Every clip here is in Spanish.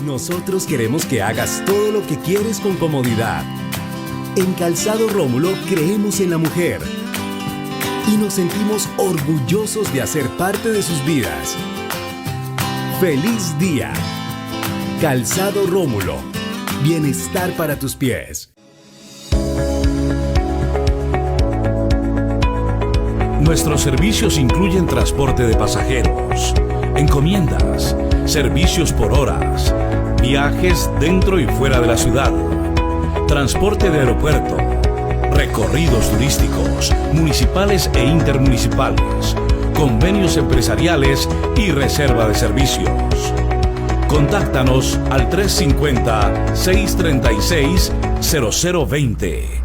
Nosotros queremos que hagas todo lo que quieres con comodidad. En Calzado Rómulo creemos en la mujer y nos sentimos orgullosos de hacer parte de sus vidas. ¡Feliz día! Calzado Rómulo. Bienestar para tus pies. Nuestros servicios incluyen transporte de pasajeros, encomiendas, servicios por horas, viajes dentro y fuera de la ciudad, transporte de aeropuerto, recorridos turísticos, municipales e intermunicipales, convenios empresariales y reserva de servicios. Contáctanos al 350-636-0020.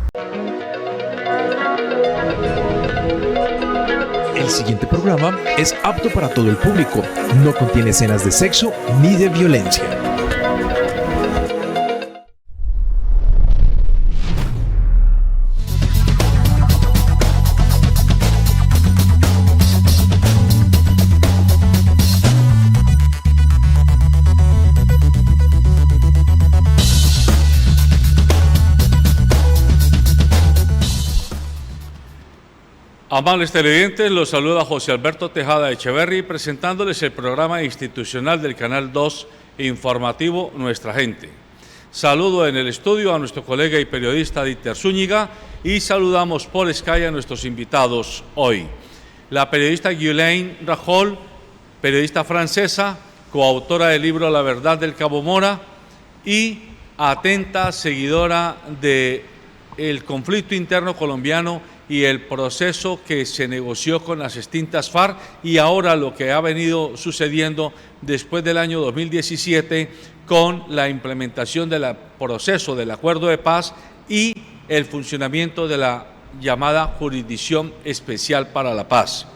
El siguiente programa es apto para todo el público. No contiene escenas de sexo ni de violencia. Amables televidentes, los saluda José Alberto Tejada Echeverry, presentándoles el programa institucional del Canal 2 informativo Nuestra Gente. Saludo en el estudio a nuestro colega y periodista Dieter Zúñiga y saludamos por Sky a nuestros invitados hoy. La periodista Ghislaine Rajol, periodista francesa, coautora del libro La Verdad del Cabo Mora y atenta seguidora del conflicto interno colombiano y el proceso que se negoció con las extintas FARC y ahora lo que ha venido sucediendo después del año 2017 con la implementación del proceso del acuerdo de paz y el funcionamiento de la llamada Jurisdicción Especial para la Paz.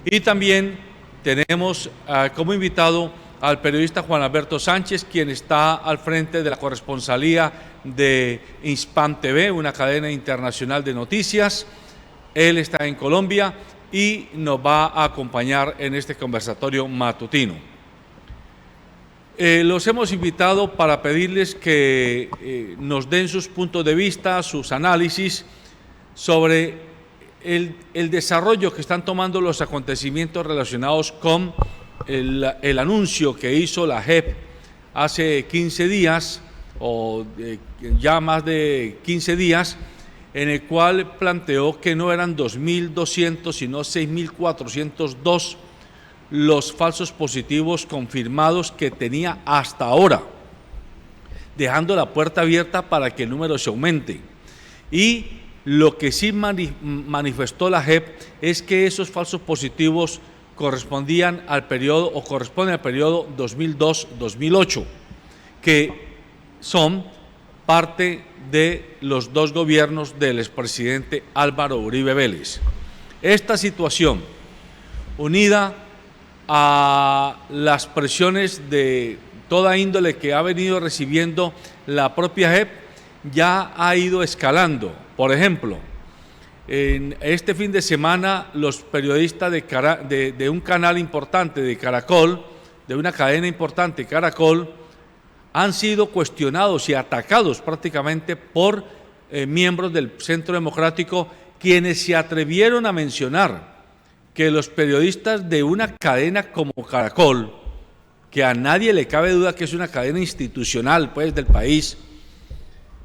Y también tenemos como invitado al periodista Juan Alberto Sánchez, quien está al frente de la corresponsalía de Inspam TV, una cadena internacional de noticias. Él está en Colombia y nos va a acompañar en este conversatorio matutino. Los hemos invitado para pedirles que nos den sus puntos de vista, sus análisis sobre el desarrollo que están tomando los acontecimientos relacionados con el anuncio que hizo la JEP hace 15 días, o ya más de 15 días, en el cual planteó que no eran 2.200, sino 6.402 los falsos positivos confirmados que tenía hasta ahora, dejando la puerta abierta para que el número se aumente. Y lo que sí manifestó la JEP es que esos falsos positivos correspondían al periodo, o corresponden al periodo 2002-2008, que son parte de los dos gobiernos del expresidente Álvaro Uribe Vélez. Esta situación, unida a las presiones de toda índole que ha venido recibiendo la propia JEP, ya ha ido escalando. Por ejemplo, en este fin de semana los periodistas de un canal importante de Caracol, de una cadena importante, Caracol, han sido cuestionados y atacados prácticamente por miembros del Centro Democrático, quienes se atrevieron a mencionar que los periodistas de una cadena como Caracol, que a nadie le cabe duda que es una cadena institucional pues del país,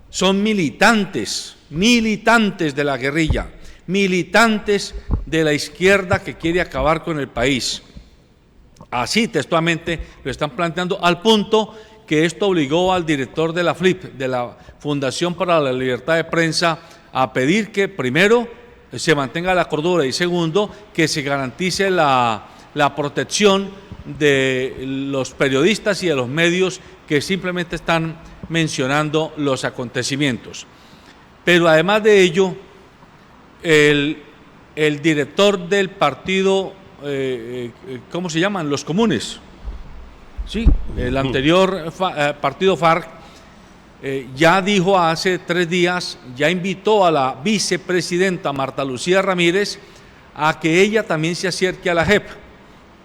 son militantes de la guerrilla, militantes de la izquierda que quiere acabar con el país. Así textualmente lo están planteando, al punto que esto obligó al director de la FLIP, de la Fundación para la Libertad de Prensa, a pedir que primero se mantenga la cordura y segundo, que se garantice la protección de los periodistas y de los medios que simplemente están mencionando los acontecimientos. Pero además de ello, el director del partido, ¿cómo se llaman? Los Comunes. Sí, el anterior partido FARC ya dijo hace 3 días, ya invitó a la vicepresidenta Marta Lucía Ramírez a que ella también se acerque a la JEP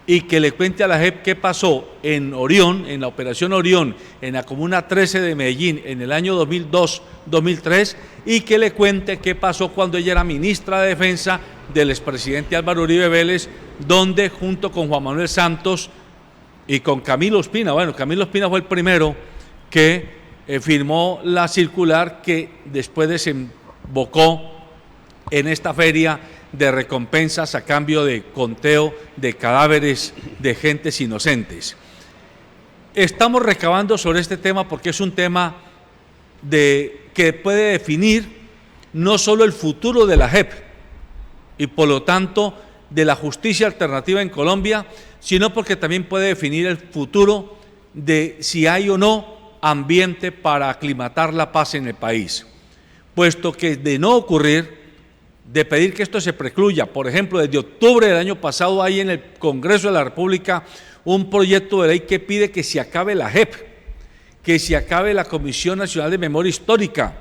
y que le cuente a la JEP qué pasó en Orión, en la operación Orión, en la Comuna 13 de Medellín, en el año 2002-2003, y que le cuente qué pasó cuando ella era ministra de Defensa del expresidente Álvaro Uribe Vélez, donde junto con Juan Manuel Santos y con Camilo Ospina, bueno, Camilo Ospina fue el primero que firmó la circular que después desembocó en esta feria de recompensas a cambio de conteo de cadáveres de gentes inocentes. Estamos recabando sobre este tema porque es un tema que puede definir no solo el futuro de la JEP y por lo tanto de la justicia alternativa en Colombia, sino porque también puede definir el futuro de si hay o no ambiente para aclimatar la paz en el país, puesto que de no ocurrir, de pedir que esto se precluya. Por ejemplo, desde octubre del año pasado hay en el Congreso de la República un proyecto de ley que pide que se acabe la JEP, que se acabe la Comisión Nacional de Memoria Histórica,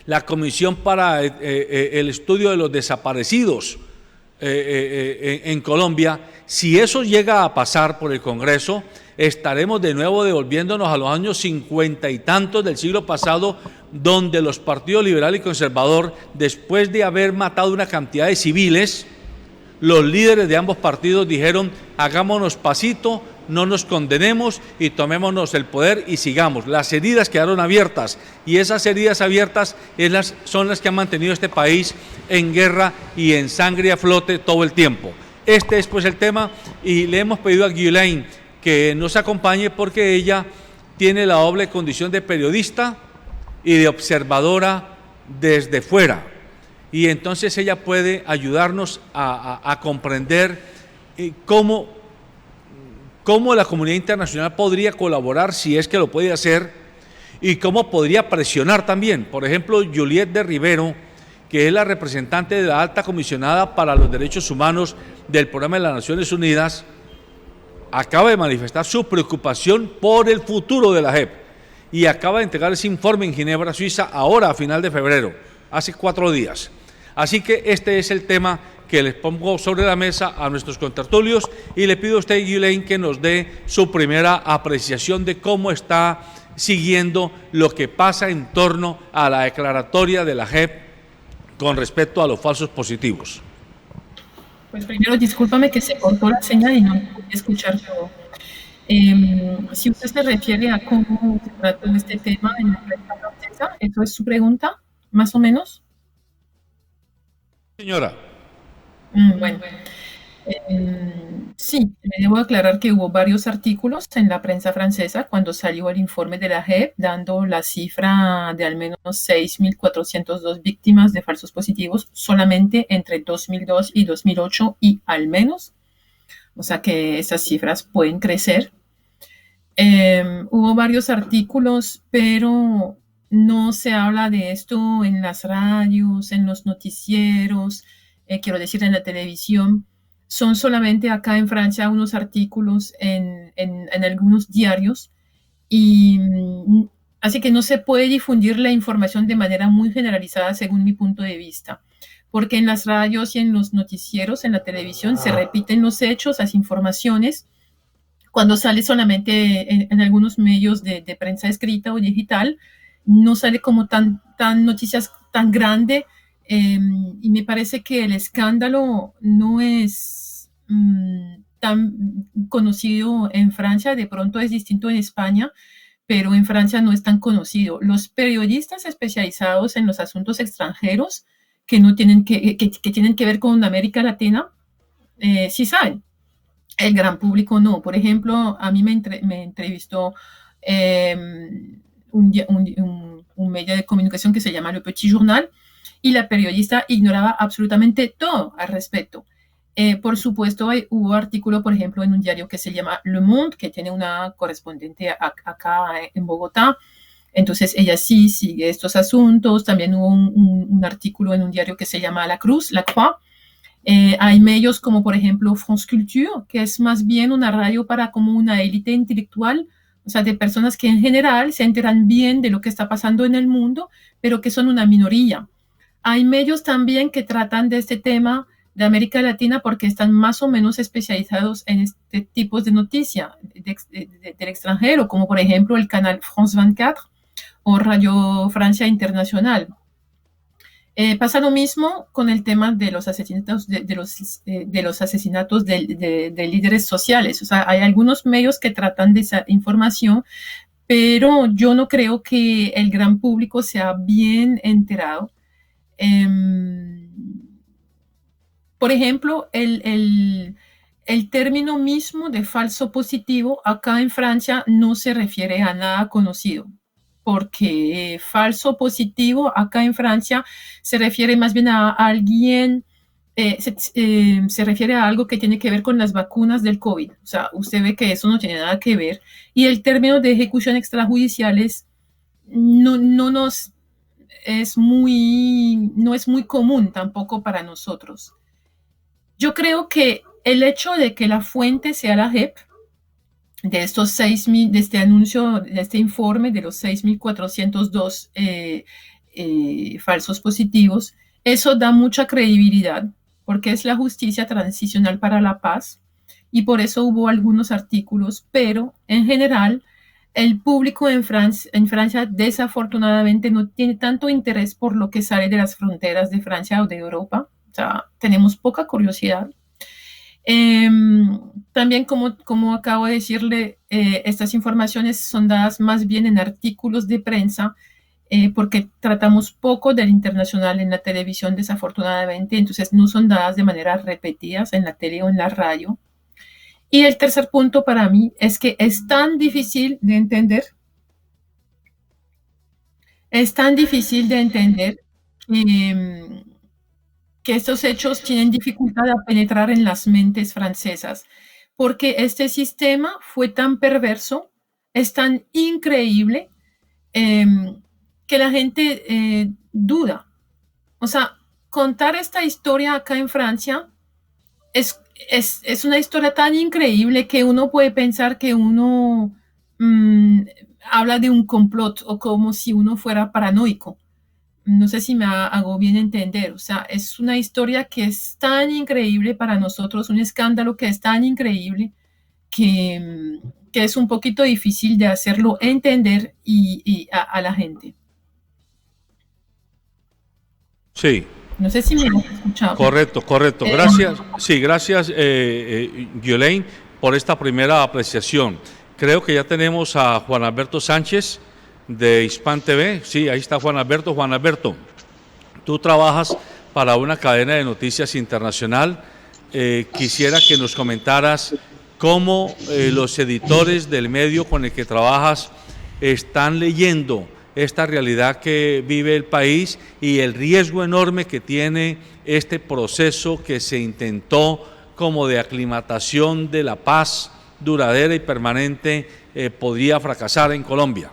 la Comisión para el Estudio de los Desaparecidos en Colombia. Si eso llega a pasar por el Congreso, estaremos de nuevo devolviéndonos a los años 50 y tantos del siglo pasado, donde los partidos liberal y conservador, después de haber matado una cantidad de civiles, los líderes de ambos partidos dijeron: hagámonos pasito, no nos condenemos y tomémonos el poder y sigamos. Las heridas quedaron abiertas y esas heridas abiertas son las que han mantenido este país en guerra y en sangre a flote todo el tiempo. Este es pues el tema, y le hemos pedido a Ghislaine que nos acompañe porque ella tiene la doble condición de periodista y de observadora desde fuera, y entonces ella puede ayudarnos a comprender cómo la comunidad internacional podría colaborar, si es que lo puede hacer, y cómo podría presionar también. Por ejemplo, Juliette de Rivero, que es la representante de la alta comisionada para los derechos humanos del Programa de las Naciones Unidas, acaba de manifestar su preocupación por el futuro de la JEP y acaba de entregar ese informe en Ginebra, Suiza, ahora a final de febrero, hace 4 días. Así que este es el tema que les pongo sobre la mesa a nuestros contertulios, y le pido a usted, Ghislaine, que nos dé su primera apreciación de cómo está siguiendo lo que pasa en torno a la declaratoria de la JEP con respecto a los falsos positivos. Pues primero, discúlpame que se cortó la señal y no pude escuchar todo. Si usted se refiere a cómo se trató este tema en la prensa francesa, ¿eso es su pregunta, más o menos? Señora. Bueno, sí, le debo aclarar que hubo varios artículos en la prensa francesa cuando salió el informe de la JEP, dando la cifra de al menos 6.402 víctimas de falsos positivos solamente entre 2002 y 2008 y al menos. O sea que esas cifras pueden crecer. Hubo varios artículos, pero no se habla de esto en las radios, en los noticieros, quiero decir en la televisión. Son solamente acá en Francia unos artículos en algunos diarios, y así que no se puede difundir la información de manera muy generalizada según mi punto de vista, porque en las radios y en los noticieros, en la televisión, se repiten los hechos, las informaciones. Cuando sale solamente en algunos medios de prensa escrita o digital, no sale como tan noticias tan grande, y me parece que el escándalo no es tan conocido en Francia. De pronto es distinto en España, pero en Francia no es tan conocido. Los periodistas especializados en los asuntos extranjeros que no tienen que tienen que ver con América Latina, sí saben. El gran público no. Por ejemplo, a mí me entrevistó un medio de comunicación que se llama Le Petit Journal, y la periodista ignoraba absolutamente todo al respecto. Por supuesto, hubo artículo, por ejemplo, en un diario que se llama Le Monde, que tiene una correspondiente acá en Bogotá. Entonces, ella sí sigue estos asuntos. También hubo un artículo en un diario que se llama La Croix. Hay medios como, por ejemplo, France Culture, que es más bien una radio para como una élite intelectual, o sea, de personas que en general se enteran bien de lo que está pasando en el mundo, pero que son una minoría. Hay medios también que tratan de este tema de América Latina porque están más o menos especializados en este tipo de noticia del extranjero, como por ejemplo el canal France 24 o Radio Francia Internacional. Pasa lo mismo con el tema de los asesinatos de los asesinatos de líderes sociales. O sea, hay algunos medios que tratan de esa información, pero yo no creo que el gran público sea bien enterado. Por ejemplo, el término mismo de falso positivo acá en Francia no se refiere a nada conocido, porque falso positivo acá en Francia se refiere más bien a alguien, se refiere a algo que tiene que ver con las vacunas del COVID. O sea, usted ve que eso no tiene nada que ver. Y el término de ejecución extrajudiciales no es muy común tampoco para nosotros. Yo creo que el hecho de que la fuente sea la JEP, de estos 6.000, de este anuncio, de este informe de los 6.402 falsos positivos, eso da mucha credibilidad, porque es la justicia transicional para la paz, y por eso hubo algunos artículos, pero en general el público en Francia desafortunadamente no tiene tanto interés por lo que sale de las fronteras de Francia o de Europa. O sea, tenemos poca curiosidad. También, como acabo de decirle, estas informaciones son dadas más bien en artículos de prensa, porque tratamos poco del internacional en la televisión, desafortunadamente, entonces no son dadas de manera repetidas en la tele o en la radio. Y el tercer punto para mí es que es tan difícil de entender, que estos hechos tienen dificultad a penetrar en las mentes francesas, porque este sistema fue tan perverso, es tan increíble, que la gente duda. O sea, contar esta historia acá en Francia es una historia tan increíble que uno puede pensar que uno habla de un complot o como si uno fuera paranoico. No sé si me hago bien entender. O sea, es una historia que es tan increíble para nosotros, un escándalo que es tan increíble que es un poquito difícil de hacerlo entender a la gente. Sí. No sé si me has escuchado. Correcto. Gracias. Sí, gracias, Guiolaine, por esta primera apreciación. Creo que ya tenemos a Juan Alberto Sánchez de Hispan TV. Sí, ahí está Juan Alberto. Juan Alberto, tú trabajas para una cadena de noticias internacional. Quisiera que nos comentaras cómo los editores del medio con el que trabajas están leyendo esta realidad que vive el país y el riesgo enorme que tiene este proceso que se intentó como de aclimatación de la paz duradera y permanente, podría fracasar en Colombia.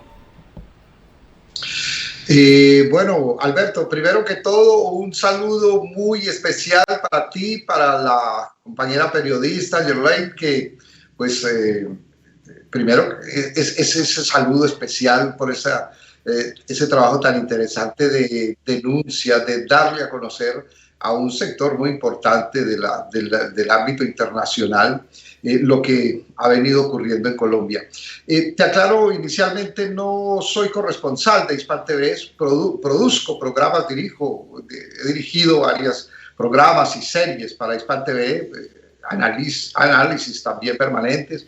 Bueno, Alberto, primero que todo, un saludo muy especial para ti, para la compañera periodista Guiolaine, que pues primero ese saludo especial por ese trabajo tan interesante de denuncia, de darle a conocer a un sector muy importante del ámbito internacional lo que ha venido ocurriendo en Colombia. Te aclaro, inicialmente no soy corresponsal de Hispan TV, produzco programas, he dirigido varios programas y series para Hispan TV, análisis también permanentes.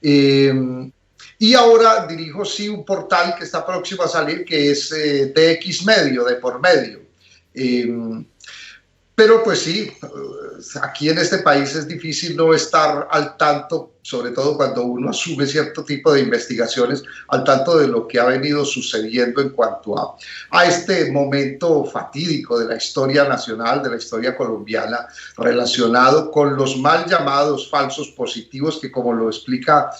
Y ahora dirijo sí un portal que está próximo a salir, que es DX Medio, de por medio. Pero pues sí, aquí en este país es difícil no estar al tanto, sobre todo cuando uno asume cierto tipo de investigaciones, al tanto de lo que ha venido sucediendo en cuanto a este momento fatídico de la historia nacional, de la historia colombiana, relacionado con los mal llamados falsos positivos, que como lo explica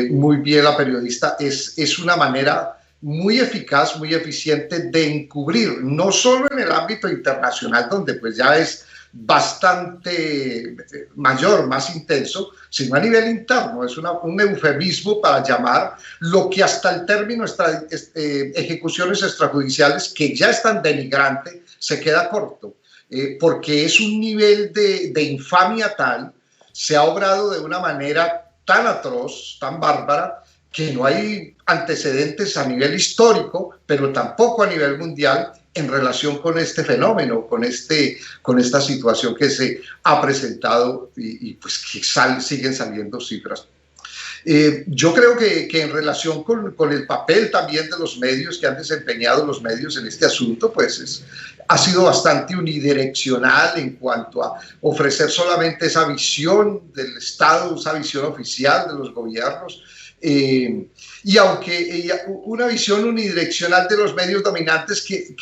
muy bien la periodista, es una manera muy eficaz, muy eficiente de encubrir, no solo en el ámbito internacional, donde pues ya es bastante mayor, más intenso, sino a nivel interno. Es un eufemismo para llamar lo que hasta el término ejecuciones extrajudiciales, que ya es tan denigrante, se queda corto. porque es un nivel de infamia tal, se ha obrado de una manera tan atroz, tan bárbara, que no hay antecedentes a nivel histórico, pero tampoco a nivel mundial en relación con este fenómeno, con esta situación que se ha presentado y pues que siguen saliendo cifras. Yo creo que en relación con el papel también de los medios que han desempeñado los medios en este asunto, pues ha sido bastante unidireccional en cuanto a ofrecer solamente esa visión del Estado, esa visión oficial de los gobiernos, y aunque una visión unidireccional de los medios dominantes que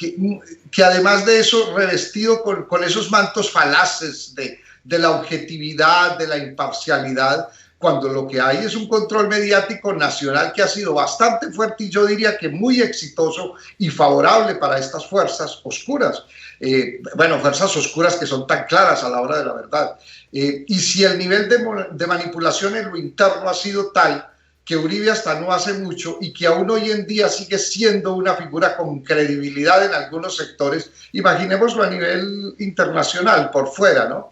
además de eso revestido con esos mantos falaces de la objetividad, de la imparcialidad, cuando lo que hay es un control mediático nacional que ha sido bastante fuerte y yo diría que muy exitoso y favorable para estas fuerzas oscuras. Fuerzas oscuras que son tan claras a la hora de la verdad. Y si el nivel de manipulación en lo interno ha sido tal que Uribe hasta no hace mucho y que aún hoy en día sigue siendo una figura con credibilidad en algunos sectores, imaginémoslo a nivel internacional, por fuera, ¿no?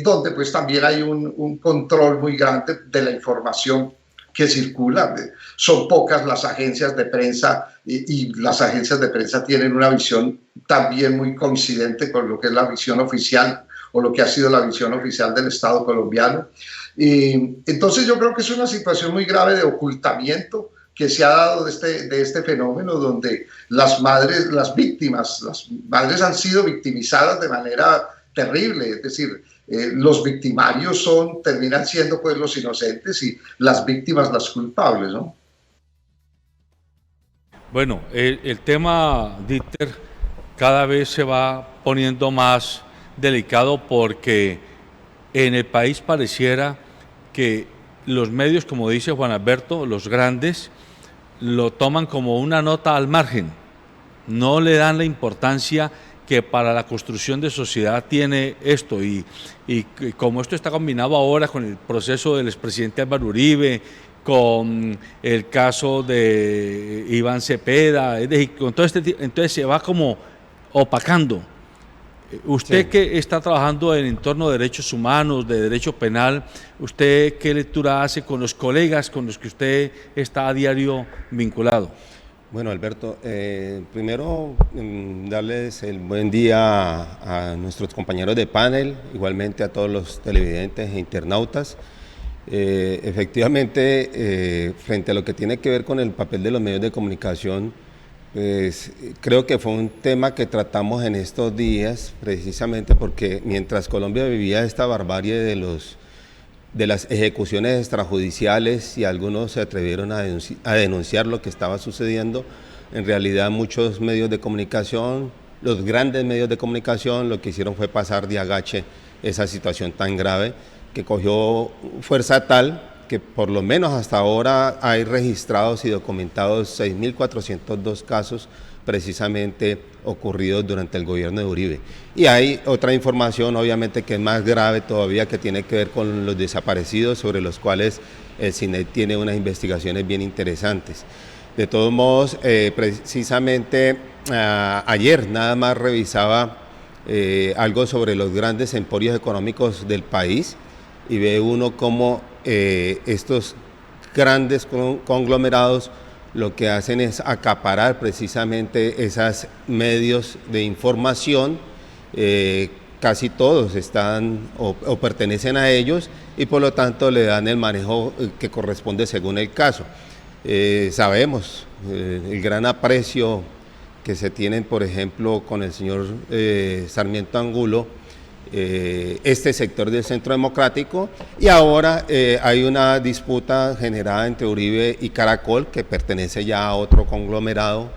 Donde pues también hay un control muy grande de la información que circula. Son pocas las agencias de prensa y las agencias de prensa tienen una visión también muy coincidente con lo que es la visión oficial o lo que ha sido la visión oficial del Estado colombiano. Entonces yo creo que es una situación muy grave de ocultamiento que se ha dado de este fenómeno donde las madres han sido victimizadas de manera terrible, es decir, los victimarios terminan siendo pues los inocentes y las víctimas las culpables, ¿no? Bueno, el tema, Dieter, cada vez se va poniendo más delicado porque en el país pareciera que los medios, como dice Juan Alberto, los grandes, lo toman como una nota al margen, no le dan la importancia que para la construcción de sociedad tiene esto y como esto está combinado ahora con el proceso del expresidente Álvaro Uribe, con el caso de Iván Cepeda, es decir, con todo entonces se va como opacando. Usted sí, que está trabajando en entorno de derechos humanos, de derecho penal, ¿usted qué lectura hace con los colegas con los que usted está a diario vinculado? Bueno, Alberto, primero darles el buen día a nuestros compañeros de panel, igualmente a todos los televidentes e internautas. Efectivamente, frente a lo que tiene que ver con el papel de los medios de comunicación, pues creo que fue un tema que tratamos en estos días, precisamente porque mientras Colombia vivía esta barbarie de las ejecuciones extrajudiciales y algunos se atrevieron a denunciar lo que estaba sucediendo, en realidad muchos medios de comunicación, los grandes medios de comunicación, lo que hicieron fue pasar de agache esa situación tan grave que cogió fuerza tal que por lo menos hasta ahora hay registrados y documentados 6.402 casos precisamente ocurridos durante el gobierno de Uribe. Y hay otra información obviamente que es más grave todavía, que tiene que ver con los desaparecidos, sobre los cuales el CINED tiene unas investigaciones bien interesantes. De todos modos, precisamente ayer nada más revisaba algo sobre los grandes emporios económicos del país y ve uno cómo estos grandes conglomerados lo que hacen es acaparar precisamente esos medios de información, casi todos están o pertenecen a ellos y por lo tanto le dan el manejo que corresponde según el caso. Sabemos el gran aprecio que se tienen, por ejemplo, con el señor Sarmiento Angulo, este sector del Centro Democrático, y ahora hay una disputa generada entre Uribe y Caracol, que pertenece ya a otro conglomerado,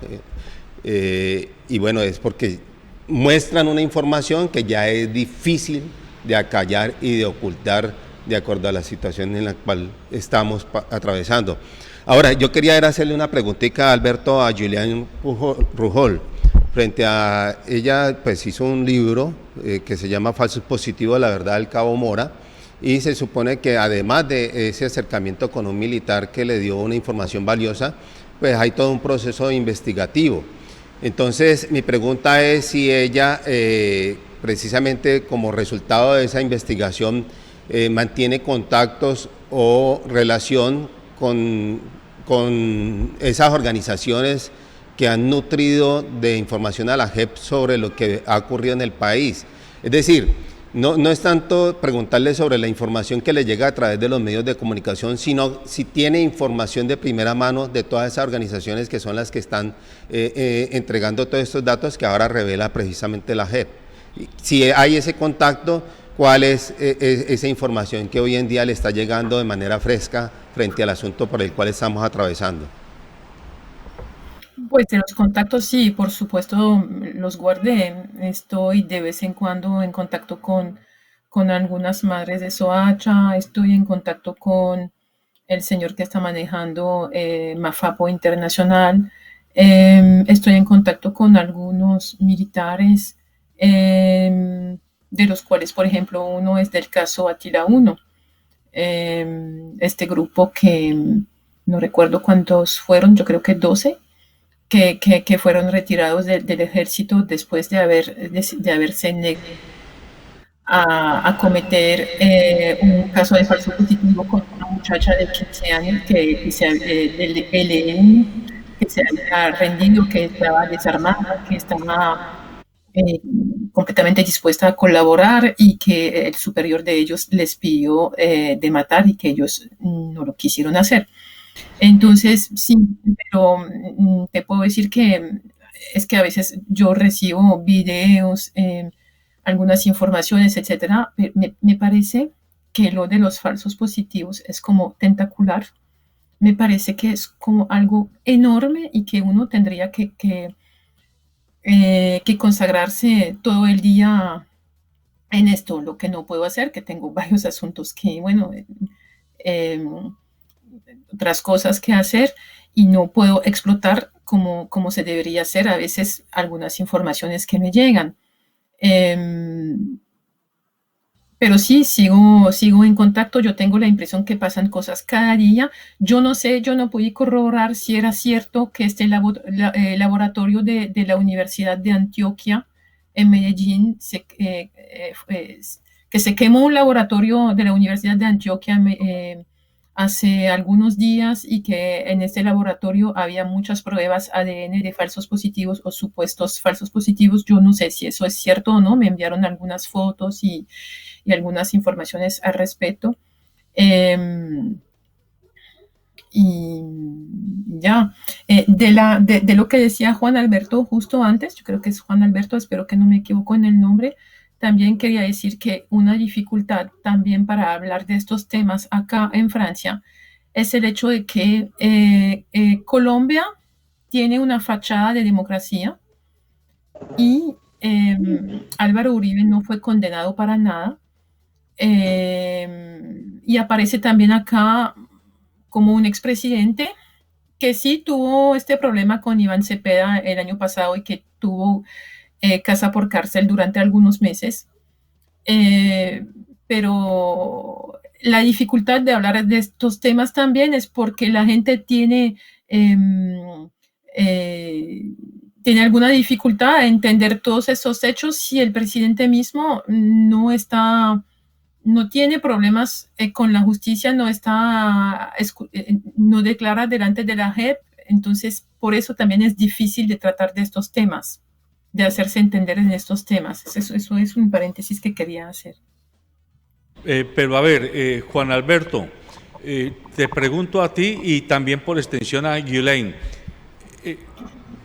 y bueno, es porque muestran una información que ya es difícil de acallar y de ocultar de acuerdo a la situación en la cual estamos atravesando. Ahora, yo quería hacerle una preguntita, Alberto, a Julián Rujol. Frente a ella, pues hizo un libro que se llama Falsos Positivos, la verdad del Cabo Mora, y se supone que además de ese acercamiento con un militar que le dio una información valiosa, pues hay todo un proceso investigativo. Entonces, mi pregunta es si ella, precisamente como resultado de esa investigación, mantiene contactos o relación con esas organizaciones que han nutrido de información a la JEP sobre lo que ha ocurrido en el país. Es decir, no es tanto preguntarle sobre la información que le llega a través de los medios de comunicación, sino si tiene información de primera mano de todas esas organizaciones que son las que están entregando todos estos datos que ahora revela precisamente la JEP. Si hay ese contacto, ¿cuál es esa información que hoy en día le está llegando de manera fresca frente al asunto por el cual estamos atravesando? Pues de los contactos sí, por supuesto los guardé. Estoy de vez en cuando en contacto con algunas madres de Soacha, estoy en contacto con el señor que está manejando Mafapo Internacional, estoy en contacto con algunos militares, de los cuales, por ejemplo, uno es del caso Atila 1, este grupo que no recuerdo cuántos fueron, yo creo que 12, que fueron retirados del ejército después de haberse negado a cometer un caso de falso positivo con una muchacha de 15 años del ELN, que se había rendido, que estaba desarmada, que estaba completamente dispuesta a colaborar y que el superior de ellos les pidió de matar y que ellos no lo quisieron hacer. Entonces, sí, pero te puedo decir que es que a veces yo recibo videos, algunas informaciones, etcétera. Me parece que lo de los falsos positivos es como tentacular. Me parece que es como algo enorme y que uno tendría que consagrarse todo el día en esto, lo que no puedo hacer, que tengo varios asuntos que, bueno, otras cosas que hacer y no puedo explotar como se debería hacer a veces algunas informaciones que me llegan. Pero sí, sigo en contacto, yo tengo la impresión que pasan cosas cada día. Yo no sé, yo no pude corroborar si era cierto que este laboratorio de la Universidad de Antioquia en Medellín, que se quemó un laboratorio de la Universidad de Antioquia hace algunos días y que en este laboratorio había muchas pruebas ADN de falsos positivos o supuestos falsos positivos. Yo no sé si eso es cierto o no, me enviaron algunas fotos y algunas informaciones al respecto. Y ya, de lo que decía Juan Alberto justo antes, yo creo que es Juan Alberto, espero que no me equivoco en el nombre, también quería decir que una dificultad también para hablar de estos temas acá en Francia es el hecho de que Colombia tiene una fachada de democracia y Álvaro Uribe no fue condenado para nada, y aparece también acá como un expresidente que sí tuvo este problema con Iván Cepeda el año pasado y que tuvo casa por cárcel durante algunos meses, pero la dificultad de hablar de estos temas también es porque la gente tiene alguna dificultad a entender todos esos hechos si el presidente mismo no tiene problemas con la justicia, no declara delante de la JEP, entonces por eso también es difícil de tratar de estos temas, de hacerse entender en estos temas. Eso es un paréntesis que quería hacer. Pero a ver, Juan Alberto, te pregunto a ti y también por extensión a Ghislaine,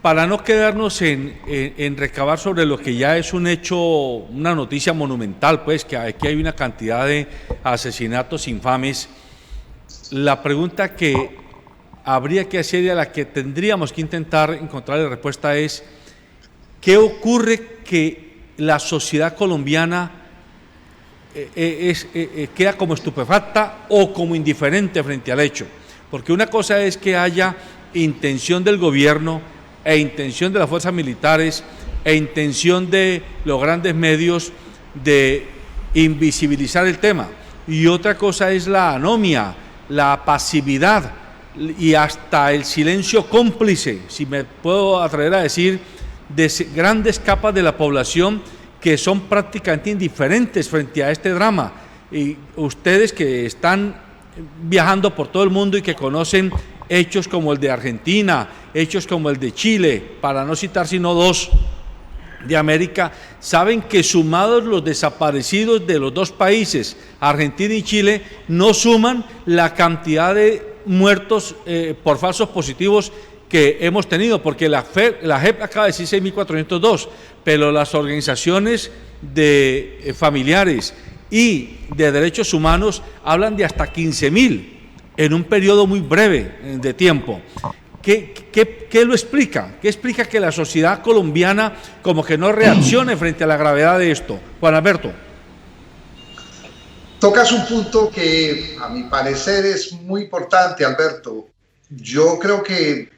para no quedarnos en recabar sobre lo que ya es un hecho, una noticia monumental, pues que aquí hay una cantidad de asesinatos infames, la pregunta que habría que hacer y a la que tendríamos que intentar encontrar la respuesta es: ¿qué ocurre que la sociedad colombiana queda como estupefacta o como indiferente frente al hecho? Porque una cosa es que haya intención del gobierno e intención de las fuerzas militares e intención de los grandes medios de invisibilizar el tema, y otra cosa es la anomia, la pasividad y hasta el silencio cómplice, si me puedo atrever a decir, de grandes capas de la población que son prácticamente indiferentes frente a este drama. Y ustedes que están viajando por todo el mundo y que conocen hechos como el de Argentina, hechos como el de Chile, para no citar sino dos de América, saben que sumados los desaparecidos de los dos países, Argentina y Chile, no suman la cantidad de muertos por falsos positivos que hemos tenido, porque la JEP acaba de decir 6.402, pero las organizaciones de familiares y de derechos humanos hablan de hasta 15.000 en un periodo muy breve de tiempo. ¿Qué lo explica? ¿Qué explica que la sociedad colombiana como que no reaccione frente a la gravedad de esto? Juan Alberto. Tocas un punto que a mi parecer es muy importante, Alberto. Yo creo que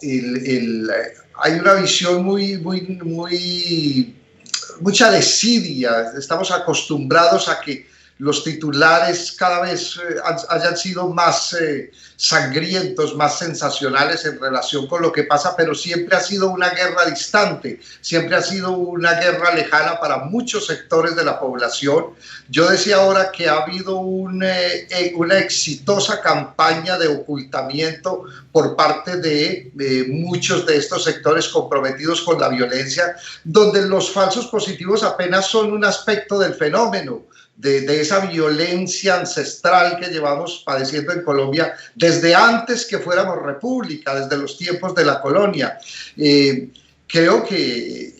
hay una visión mucha desidia. Estamos acostumbrados a que los titulares cada vez hayan sido más sangrientos, más sensacionales en relación con lo que pasa, pero siempre ha sido una guerra distante, siempre ha sido una guerra lejana para muchos sectores de la población. Yo decía ahora que ha habido una exitosa campaña de ocultamiento por parte de muchos de estos sectores comprometidos con la violencia, donde los falsos positivos apenas son un aspecto del fenómeno, de esa violencia ancestral que llevamos padeciendo en Colombia desde antes que fuéramos república, desde los tiempos de la colonia. Creo que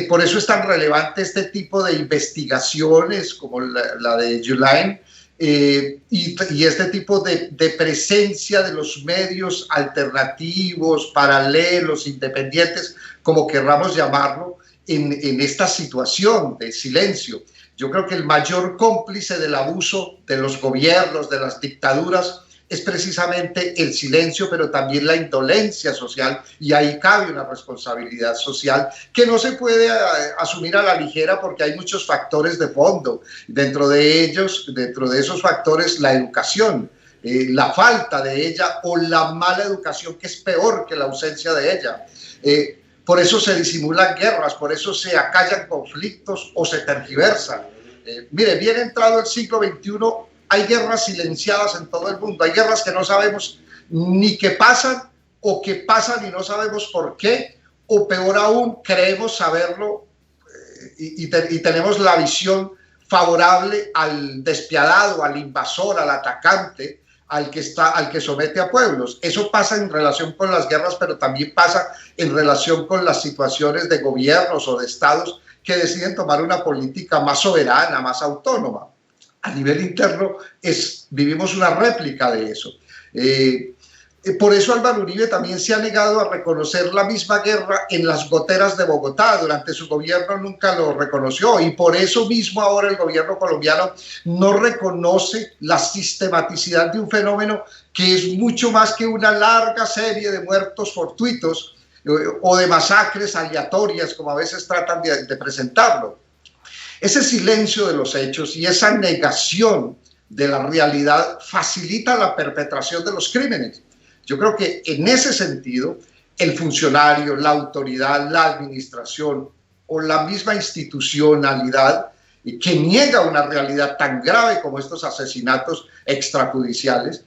por eso es tan relevante este tipo de investigaciones como la de Julian, y este tipo de presencia de los medios alternativos, paralelos, independientes, como querramos llamarlo, en esta situación de silencio. Yo creo que el mayor cómplice del abuso de los gobiernos, de las dictaduras, es precisamente el silencio, pero también la indolencia social, y ahí cabe una responsabilidad social que no se puede asumir a la ligera porque hay muchos factores de fondo. Dentro de esos factores, la educación, la falta de ella o la mala educación, que es peor que la ausencia de ella. Por eso se disimulan guerras, por eso se acallan conflictos o se tergiversan. Mire, bien entrado el siglo XXI, hay guerras silenciadas en todo el mundo. Hay guerras que no sabemos ni qué pasan o que pasan y no sabemos por qué, o peor aún, creemos saberlo y tenemos la visión favorable al despiadado, al invasor, al atacante, al que somete a pueblos. Eso pasa en relación con las guerras, pero también pasa en relación con las situaciones de gobiernos o de estados que deciden tomar una política más soberana, más autónoma. A nivel interno vivimos una réplica de eso. Por eso Álvaro Uribe también se ha negado a reconocer la misma guerra en las goteras de Bogotá. Durante su gobierno nunca lo reconoció, y por eso mismo ahora el gobierno colombiano no reconoce la sistematicidad de un fenómeno que es mucho más que una larga serie de muertos fortuitos o de masacres aleatorias, como a veces tratan de presentarlo. Ese silencio de los hechos y esa negación de la realidad facilita la perpetración de los crímenes. Yo creo que en ese sentido, el funcionario, la autoridad, la administración o la misma institucionalidad que niega una realidad tan grave como estos asesinatos extrajudiciales,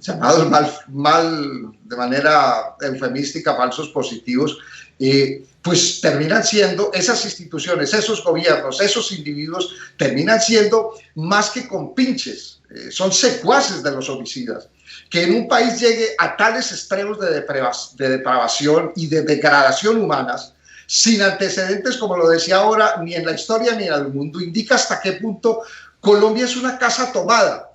llamados mal de manera eufemística falsos positivos, pues terminan siendo esas instituciones, esos gobiernos, esos individuos, terminan siendo más que compinches, son secuaces de los homicidas. Que en un país llegue a tales extremos de depravación y de degradación humanas, sin antecedentes, como lo decía ahora, ni en la historia ni en el mundo, indica hasta qué punto Colombia es una casa tomada,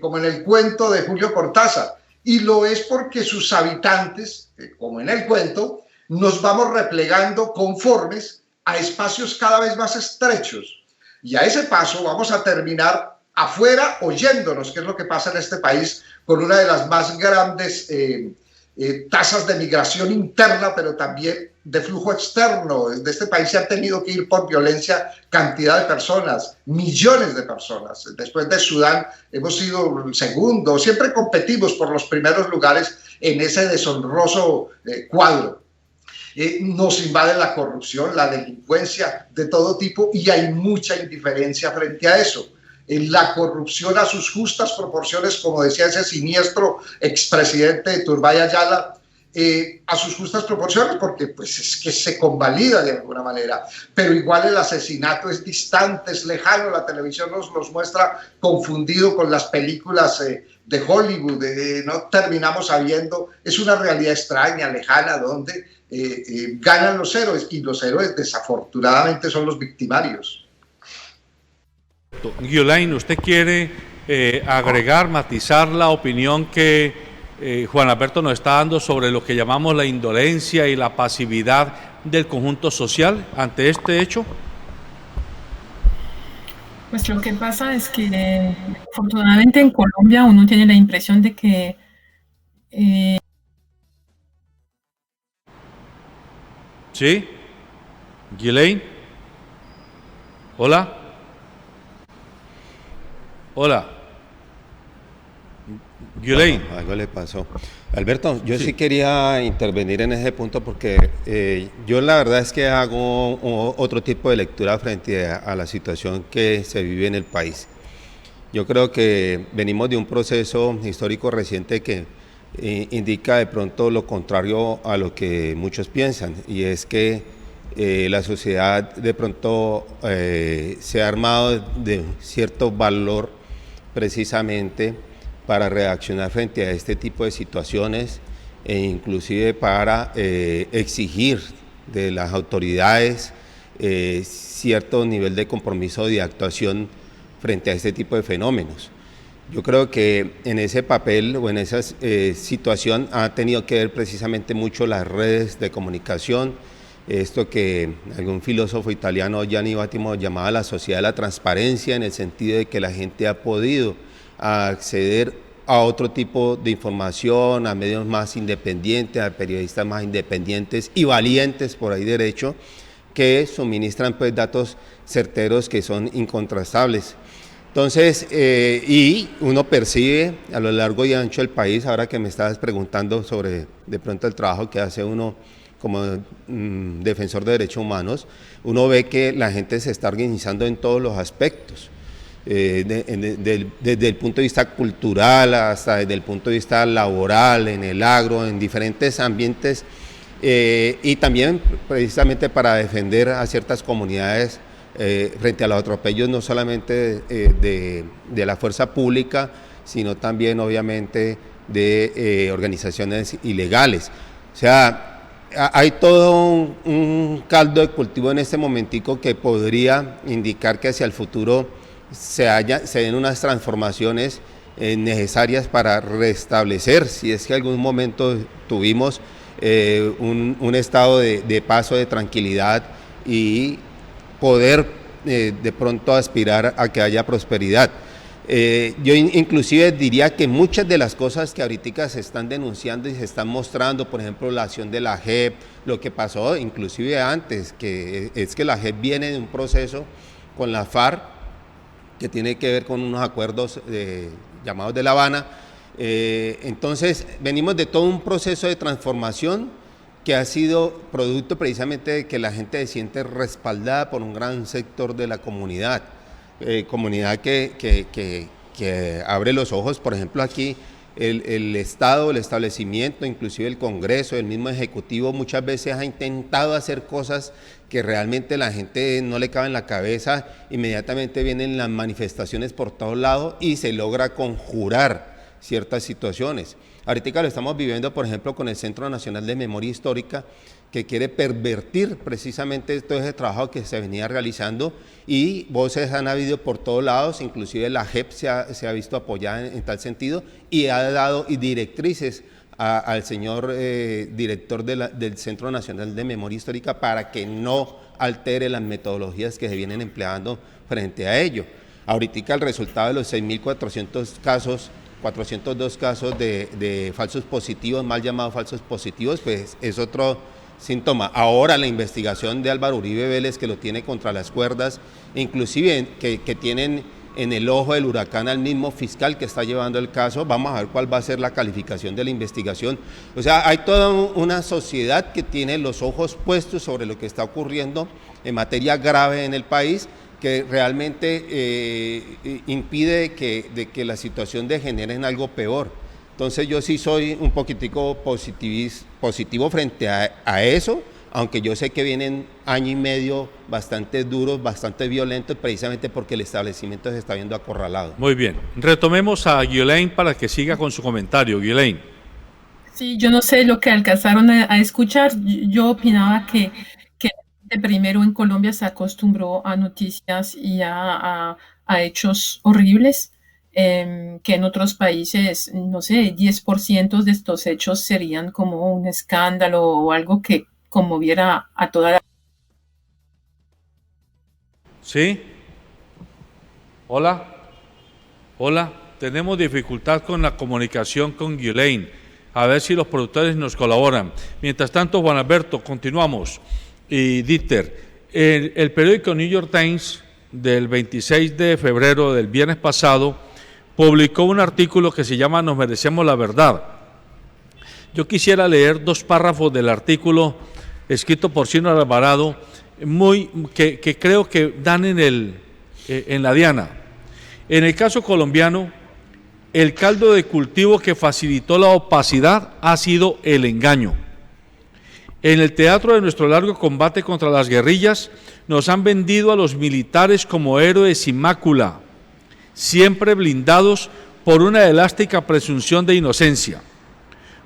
como en el cuento de Julio Cortázar, y lo es porque sus habitantes, como en el cuento, nos vamos replegando conformes a espacios cada vez más estrechos, y a ese paso vamos a terminar afuera oyéndonos, que es lo que pasa en este país, con una de las más grandes tasas de migración interna, pero también de flujo externo. De este país se han tenido que ir por violencia cantidad de personas, millones de personas. Después de Sudán hemos sido el segundo, siempre competimos por los primeros lugares en ese deshonroso cuadro. nos invade la corrupción, la delincuencia de todo tipo y hay mucha indiferencia frente a eso. La corrupción a sus justas proporciones, como decía ese siniestro expresidente de Turbay Ayala, a sus justas proporciones, porque pues es que se convalida de alguna manera, pero igual el asesinato es distante, es lejano, la televisión nos muestra confundido con las películas de Hollywood, no terminamos sabiendo, es una realidad extraña, lejana, donde ganan los héroes y los héroes desafortunadamente son los victimarios. Guiolain, ¿usted quiere agregar, matizar la opinión que Juan Alberto nos está dando sobre lo que llamamos la indolencia y la pasividad del conjunto social ante este hecho? Pues lo que pasa es que afortunadamente en Colombia uno tiene la impresión de que ¿Sí? ¿Guiolain? ¿Hola? Hola. Guiolain. Algo le pasó. Alberto, yo sí quería intervenir en ese punto porque yo la verdad es que hago otro tipo de lectura frente a la situación que se vive en el país. Yo creo que venimos de un proceso histórico reciente que indica de pronto lo contrario a lo que muchos piensan, y es que la sociedad de pronto se ha armado de cierto valor precisamente para reaccionar frente a este tipo de situaciones e inclusive para exigir de las autoridades cierto nivel de compromiso de actuación frente a este tipo de fenómenos. Yo creo que en ese papel o en esa situación ha tenido que ver precisamente mucho las redes de comunicación, esto que algún filósofo italiano, Gianni Vattimo, llamaba la sociedad de la transparencia, en el sentido de que la gente ha podido acceder a otro tipo de información, a medios más independientes, a periodistas más independientes y valientes por ahí derecho, que suministran pues datos certeros que son incontrastables. Entonces, y uno percibe a lo largo y ancho del país, ahora que me estabas preguntando sobre de pronto el trabajo que hace uno como defensor de derechos humanos, uno ve que la gente se está organizando en todos los aspectos, desde el punto de vista cultural hasta desde el punto de vista laboral, en el agro, en diferentes ambientes, y también precisamente para defender a ciertas comunidades frente a los atropellos no solamente de la fuerza pública, sino también obviamente de organizaciones ilegales. O sea, hay todo un caldo de cultivo en este momentico que podría indicar que hacia el futuro se den unas transformaciones necesarias para restablecer, si es que algún momento tuvimos un estado de paso, de tranquilidad y poder de pronto aspirar a que haya prosperidad. Yo inclusive diría que muchas de las cosas que ahorita se están denunciando y se están mostrando, por ejemplo la acción de la JEP, lo que pasó inclusive antes, que es que la JEP viene de un proceso con la FARC que tiene que ver con unos acuerdos llamados de La Habana. Entonces venimos de todo un proceso de transformación que ha sido producto precisamente de que la gente se siente respaldada por un gran sector de la comunidad, comunidad que abre los ojos. Por ejemplo, aquí el Estado, el establecimiento, inclusive el Congreso, el mismo Ejecutivo, muchas veces ha intentado hacer cosas que realmente la gente no le cabe en la cabeza, inmediatamente vienen las manifestaciones por todos lados y se logra conjurar ciertas situaciones. Ahorita lo estamos viviendo, por ejemplo, con el Centro Nacional de Memoria Histórica, que quiere pervertir precisamente todo ese trabajo que se venía realizando, y voces han habido por todos lados, inclusive la JEP se ha visto apoyada en tal sentido y ha dado directrices al señor director del Centro Nacional de Memoria Histórica para que no altere las metodologías que se vienen empleando frente a ello. Ahorita el resultado de los 6.400 casos, 402 casos de falsos positivos, mal llamados falsos positivos, pues es otro síntoma. Ahora la investigación de Álvaro Uribe Vélez, que lo tiene contra las cuerdas, inclusive que tienen en el ojo del huracán al mismo fiscal que está llevando el caso. Vamos a ver cuál va a ser la calificación de la investigación. O sea, hay toda una sociedad que tiene los ojos puestos sobre lo que está ocurriendo en materia grave en el país, que realmente impide de que la situación degenere en algo peor. Entonces yo sí soy un poquitico positivo frente a eso, aunque yo sé que vienen año y medio bastante duros, bastante violentos, precisamente porque el establecimiento se está viendo acorralado. Muy bien, retomemos a Ghislaine para que siga con su comentario. Ghislaine. Sí, yo no sé lo que alcanzaron a escuchar. Yo opinaba que de primero en Colombia se acostumbró a noticias y a hechos horribles, que en otros países, no sé, 10% de estos hechos serían como un escándalo o algo que conmoviera a toda la... ¿Sí? Hola. Hola. Tenemos dificultad con la comunicación con Ghislaine. A ver si los productores nos colaboran. Mientras tanto, Juan Alberto, continuamos. Y Dieter, el periódico New York Times del 26 de febrero del viernes pasado publicó un artículo que se llama Nos merecemos la verdad. Yo quisiera leer 2 párrafos del artículo escrito por Ciro Alvarado, que creo que dan en la diana. En el caso colombiano, el caldo de cultivo que facilitó la opacidad ha sido el engaño. En el teatro de nuestro largo combate contra las guerrillas, nos han vendido a los militares como héroes sin mácula, siempre blindados por una elástica presunción de inocencia.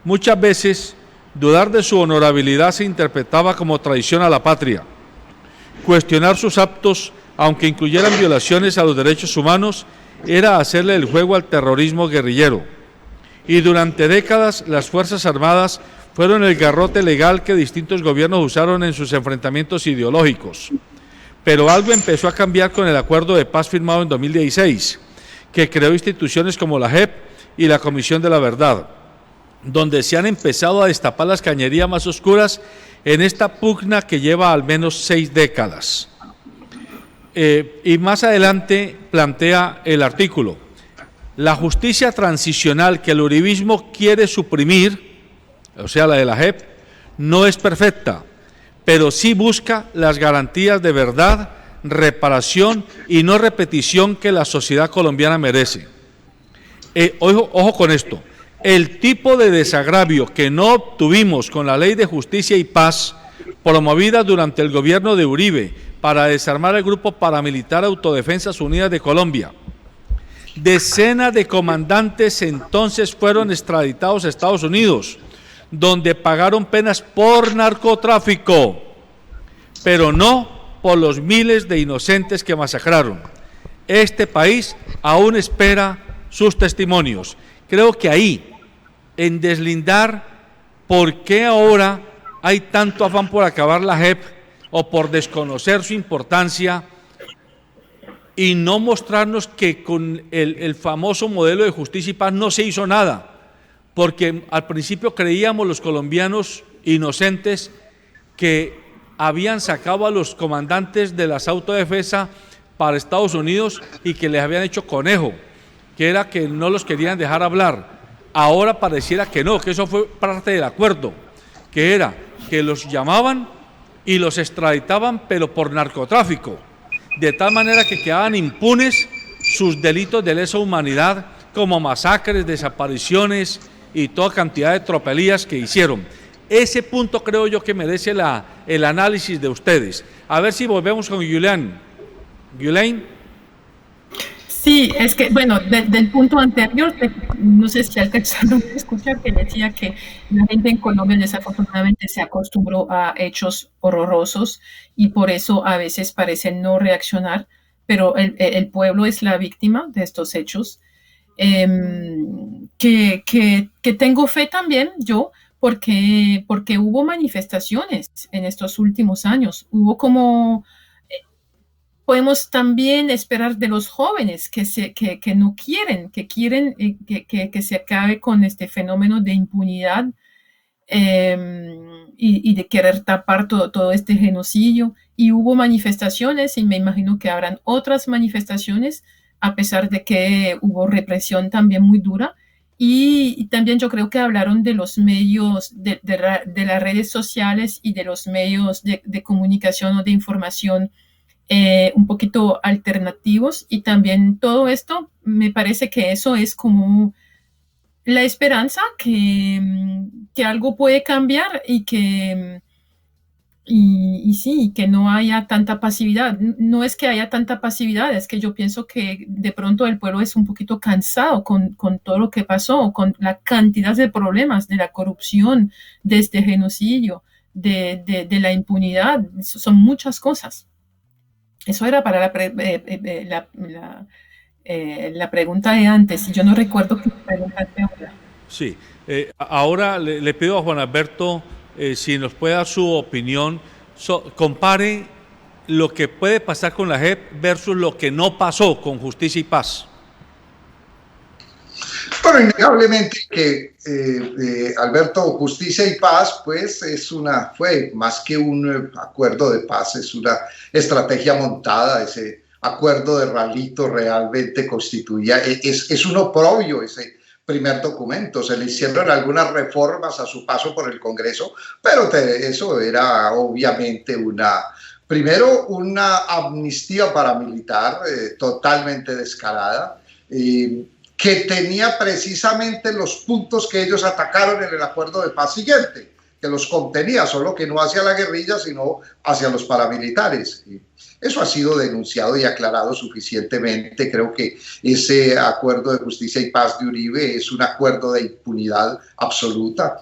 Muchas veces, dudar de su honorabilidad se interpretaba como traición a la patria. Cuestionar sus actos, aunque incluyeran violaciones a los derechos humanos, era hacerle el juego al terrorismo guerrillero. Y durante décadas, las Fuerzas Armadas fueron el garrote legal que distintos gobiernos usaron en sus enfrentamientos ideológicos. Pero algo empezó a cambiar con el acuerdo de paz firmado en 2016, que creó instituciones como la JEP y la Comisión de la Verdad, donde se han empezado a destapar las cañerías más oscuras en esta pugna que lleva al menos 6 décadas. Y más adelante plantea el artículo: la justicia transicional que el uribismo quiere suprimir, o sea, la de la JEP, no es perfecta, pero sí busca las garantías de verdad, reparación y no repetición que la sociedad colombiana merece. Ojo con esto, el tipo de desagravio que no obtuvimos con la Ley de Justicia y Paz, promovida durante el gobierno de Uribe para desarmar el Grupo Paramilitar Autodefensas Unidas de Colombia. Decenas de comandantes entonces fueron extraditados a Estados Unidos, donde pagaron penas por narcotráfico, pero no por los miles de inocentes que masacraron. Este país aún espera sus testimonios. Creo que ahí, en deslindar por qué ahora hay tanto afán por acabar la JEP o por desconocer su importancia y no mostrarnos que con el famoso modelo de justicia y paz no se hizo nada, porque al principio creíamos los colombianos inocentes que habían sacado a los comandantes de las autodefensas para Estados Unidos y que les habían hecho conejo, que era que no los querían dejar hablar. Ahora pareciera que no, que eso fue parte del acuerdo, que era que los llamaban y los extraditaban, pero por narcotráfico, de tal manera que quedaban impunes sus delitos de lesa humanidad, como masacres, desapariciones y toda cantidad de tropelías que hicieron. Ese punto creo yo que merece el análisis de ustedes. A ver si volvemos con Ghislaine. Ghislaine. Sí, es que, bueno, del punto anterior, no sé si alcanzaron a escuchar que decía que la gente en Colombia desafortunadamente se acostumbró a hechos horrorosos y por eso a veces parece no reaccionar, pero el pueblo es la víctima de estos hechos. Que tengo fe también yo, porque hubo manifestaciones en estos últimos años, hubo como... Podemos también esperar de los jóvenes que no quieren, que quieren que se acabe con este fenómeno de impunidad y de querer tapar todo este genocidio. Y hubo manifestaciones y me imagino que habrán otras manifestaciones a pesar de que hubo represión también muy dura. Y también yo creo que hablaron de los medios, de las redes sociales y de los medios de comunicación o de información un poquito alternativos. Y también todo esto, me parece que eso es como la esperanza que algo puede cambiar y que... Y sí, que no haya tanta pasividad. No es que haya tanta pasividad, es que yo pienso que de pronto el pueblo es un poquito cansado con todo lo que pasó, con la cantidad de problemas, de la corrupción, de este genocidio, de la impunidad. Son muchas cosas. Eso era para la pregunta de antes. Yo no recuerdo qué preguntaste ahora. Sí, ahora le pido a Juan Alberto si nos puede dar su opinión, compare lo que puede pasar con la JEP versus lo que no pasó con Justicia y Paz. Bueno, innegablemente que Alberto, Justicia y Paz, pues fue más que un acuerdo de paz, es una estrategia montada. Ese acuerdo de Ralito realmente constituía, es un oprobio ese primer documento. Se le hicieron algunas reformas a su paso por el Congreso, pero eso era obviamente primero una amnistía paramilitar totalmente descarada, que tenía precisamente los puntos que ellos atacaron en el acuerdo de paz siguiente, que los contenía, solo que no hacia la guerrilla, sino hacia los paramilitares. Eso ha sido denunciado y aclarado suficientemente. Creo que ese acuerdo de Justicia y Paz de Uribe es un acuerdo de impunidad absoluta,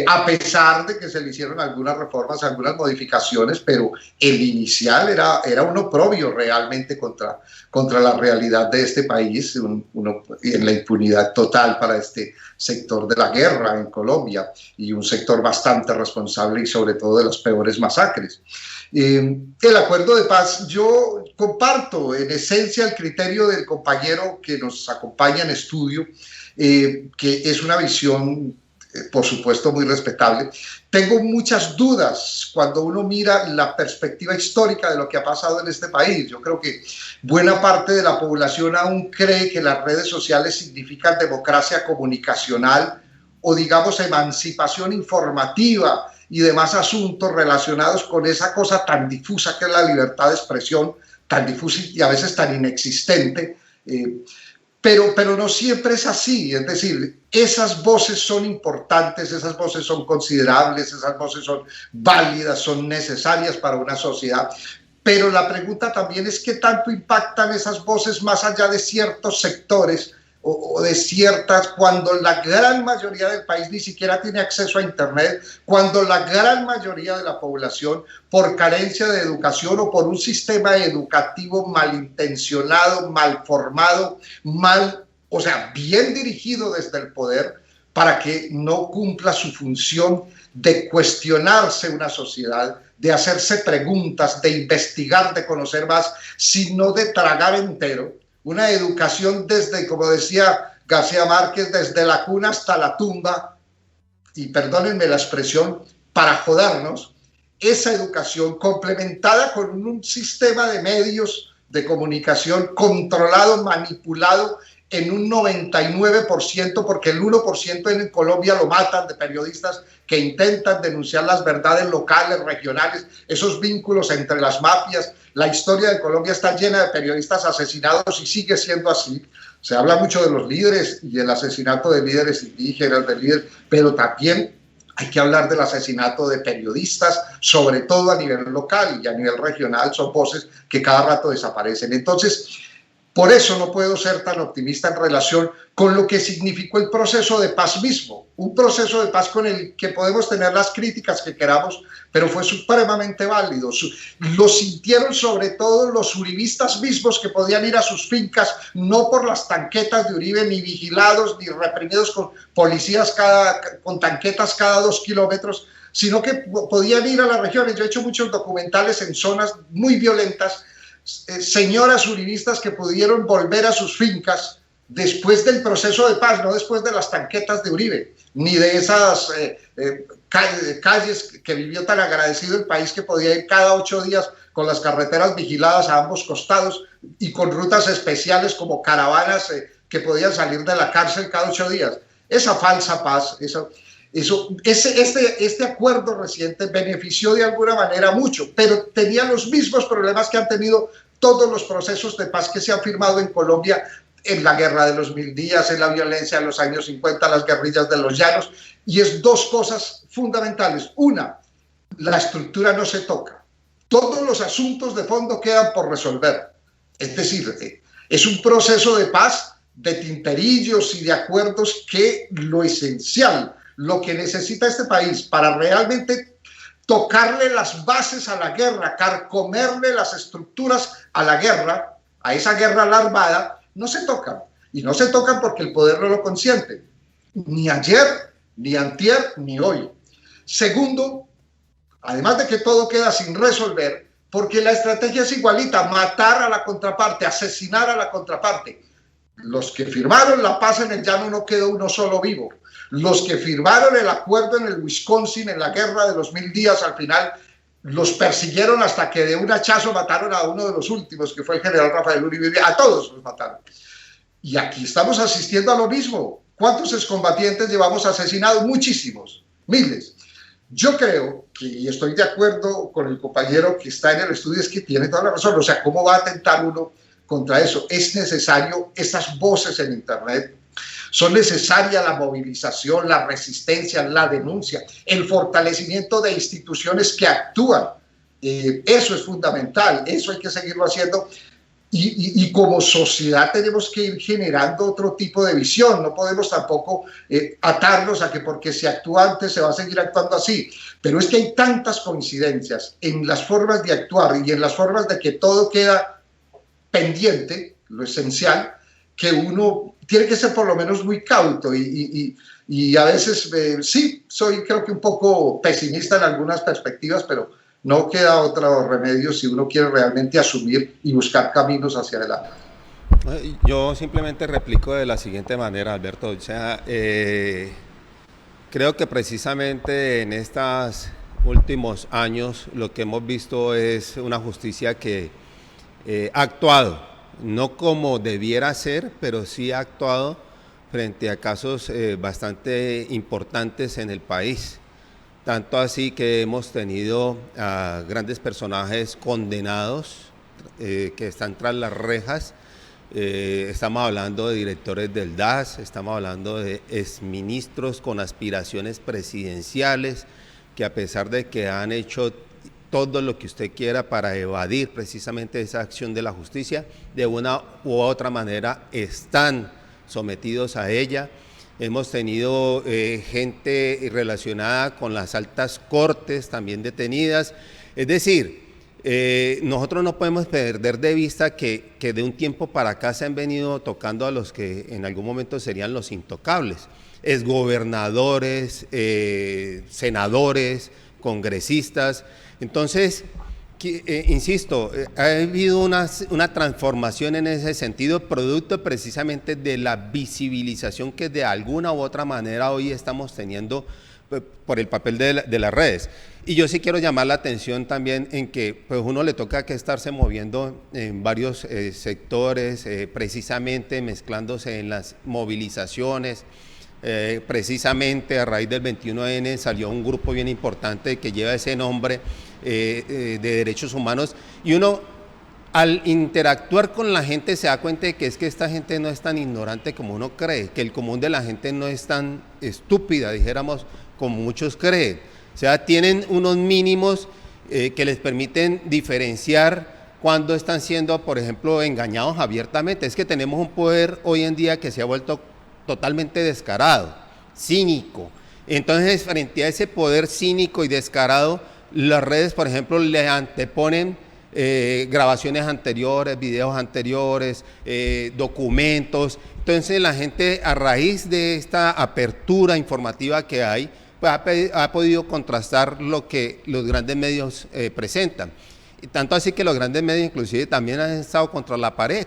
a pesar de que se le hicieron algunas reformas, algunas modificaciones, pero el inicial era un oprobio realmente contra la realidad de este país, en la impunidad total para este sector de la guerra en Colombia, y un sector bastante responsable y sobre todo de las peores masacres. El acuerdo de paz, yo comparto en esencia el criterio del compañero que nos acompaña en estudio, que es una visión, por supuesto, muy respetable. Tengo muchas dudas cuando uno mira la perspectiva histórica de lo que ha pasado en este país. Yo creo que buena parte de la población aún cree que las redes sociales significan democracia comunicacional o, digamos, emancipación informativa y demás asuntos relacionados con esa cosa tan difusa que es la libertad de expresión, tan difusa y a veces tan inexistente, pero no siempre es así. Es decir, esas voces son importantes, esas voces son considerables, esas voces son válidas, son necesarias para una sociedad, pero la pregunta también es qué tanto impactan esas voces más allá de ciertos sectores o de ciertas, cuando la gran mayoría del país ni siquiera tiene acceso a Internet, cuando la gran mayoría de la población, por carencia de educación o por un sistema educativo malintencionado, mal formado, o sea, bien dirigido desde el poder, para que no cumpla su función de cuestionarse una sociedad, de hacerse preguntas, de investigar, de conocer más, sino de tragar entero. Una educación desde, como decía García Márquez, desde la cuna hasta la tumba, y perdónenme la expresión, para jodernos. Esa educación complementada con un sistema de medios de comunicación controlado, manipulado en un 99%, porque el 1% en Colombia lo matan, de periodistas que intentan denunciar las verdades locales, regionales, esos vínculos entre las mafias. La historia de Colombia está llena de periodistas asesinados y sigue siendo así. Se habla mucho de los líderes y el asesinato de líderes indígenas, pero también hay que hablar del asesinato de periodistas, sobre todo a nivel local y a nivel regional. Son voces que cada rato desaparecen. Entonces, por eso no puedo ser tan optimista en relación con lo que significó el proceso de paz mismo. Un proceso de paz con el que podemos tener las críticas que queramos, pero fue supremamente válido. Lo sintieron sobre todo los uribistas mismos, que podían ir a sus fincas, no por las tanquetas de Uribe, ni vigilados, ni reprimidos con policías con tanquetas cada 2 kilómetros, sino que podían ir a las regiones. Yo he hecho muchos documentales en zonas muy violentas, señoras uribistas que pudieron volver a sus fincas después del proceso de paz, no después de las tanquetas de Uribe, ni de esas calles que vivió tan agradecido el país, que podía ir cada 8 días con las carreteras vigiladas a ambos costados y con rutas especiales como caravanas que podían salir de la cárcel cada 8 días. Esa falsa paz, este acuerdo reciente benefició de alguna manera mucho, pero tenía los mismos problemas que han tenido todos los procesos de paz que se han firmado en Colombia, en la guerra de los 1000 días, en la violencia de los años 50, las guerrillas de los llanos, y es dos cosas fundamentales. Una, la estructura no se toca. Todos los asuntos de fondo quedan por resolver. Es decir, es un proceso de paz, de tinterillos y de acuerdos que lo esencial, lo que necesita este país para realmente tocarle las bases a la guerra, carcomerle las estructuras a la guerra, a esa guerra larvada, no se tocan. Y no se tocan porque el poder no lo consiente. Ni ayer, ni antier, ni hoy. Segundo, además de que todo queda sin resolver, porque la estrategia es igualita, matar a la contraparte, asesinar a la contraparte. Los que firmaron la paz en el llano no quedó uno solo vivo. Los que firmaron el acuerdo en el Wisconsin, en la guerra de los 1000 días, al final los persiguieron hasta que de un hachazo mataron a uno de los últimos, que fue el general Rafael Uribe. A todos los mataron. Y aquí estamos asistiendo a lo mismo. ¿Cuántos excombatientes llevamos asesinados? Muchísimos, miles. Yo creo que, y estoy de acuerdo con el compañero que está en el estudio, es que tiene toda la razón. O sea, ¿cómo va a atentar uno contra eso? Es necesario esas voces en Internet. Son necesarias la movilización, la resistencia, la denuncia, el fortalecimiento de instituciones que actúan. Eso es fundamental, eso hay que seguirlo haciendo. Y como sociedad tenemos que ir generando otro tipo de visión. No podemos tampoco atarnos a que porque se actúa antes se va a seguir actuando así. Pero es que hay tantas coincidencias en las formas de actuar y en las formas de que todo queda pendiente, lo esencial, que uno tiene que ser por lo menos muy cauto y a veces sí, soy creo que un poco pesimista en algunas perspectivas, pero no queda otro remedio si uno quiere realmente asumir y buscar caminos hacia adelante. Yo simplemente replico de la siguiente manera, Alberto. O sea, creo que precisamente en estos últimos años lo que hemos visto es una justicia que ha actuado, no como debiera ser, pero sí ha actuado frente a casos bastante importantes en el país. Tanto así que hemos tenido a grandes personajes condenados que están tras las rejas. Estamos hablando de directores del DAS, estamos hablando de exministros con aspiraciones presidenciales que a pesar de que han hecho todo lo que usted quiera para evadir precisamente esa acción de la justicia, de una u otra manera están sometidos a ella. Hemos tenido gente relacionada con las altas cortes también detenidas. Es decir, nosotros no podemos perder de vista que de un tiempo para acá se han venido tocando a los que en algún momento serían los intocables. Exgobernadores, senadores, congresistas. Entonces, insisto, ha habido una transformación en ese sentido, producto precisamente de la visibilización que de alguna u otra manera hoy estamos teniendo por el papel de las redes. Y yo sí quiero llamar la atención también en que pues uno le toca que estarse moviendo en varios sectores, precisamente mezclándose en las movilizaciones. Precisamente a raíz del 21N salió un grupo bien importante que lleva ese nombre de derechos humanos, y uno al interactuar con la gente se da cuenta de que es que esta gente no es tan ignorante como uno cree, que el común de la gente no es tan estúpida, dijéramos, como muchos creen. O sea, tienen unos mínimos que les permiten diferenciar cuando están siendo, por ejemplo, engañados abiertamente. Es que tenemos un poder hoy en día que se ha vuelto totalmente descarado, cínico. Entonces, frente a ese poder cínico y descarado, las redes, por ejemplo, le anteponen grabaciones anteriores, videos anteriores, documentos. Entonces, la gente, a raíz de esta apertura informativa que hay, pues ha podido contrastar lo que los grandes medios presentan. Y tanto así que los grandes medios inclusive también han estado contra la pared.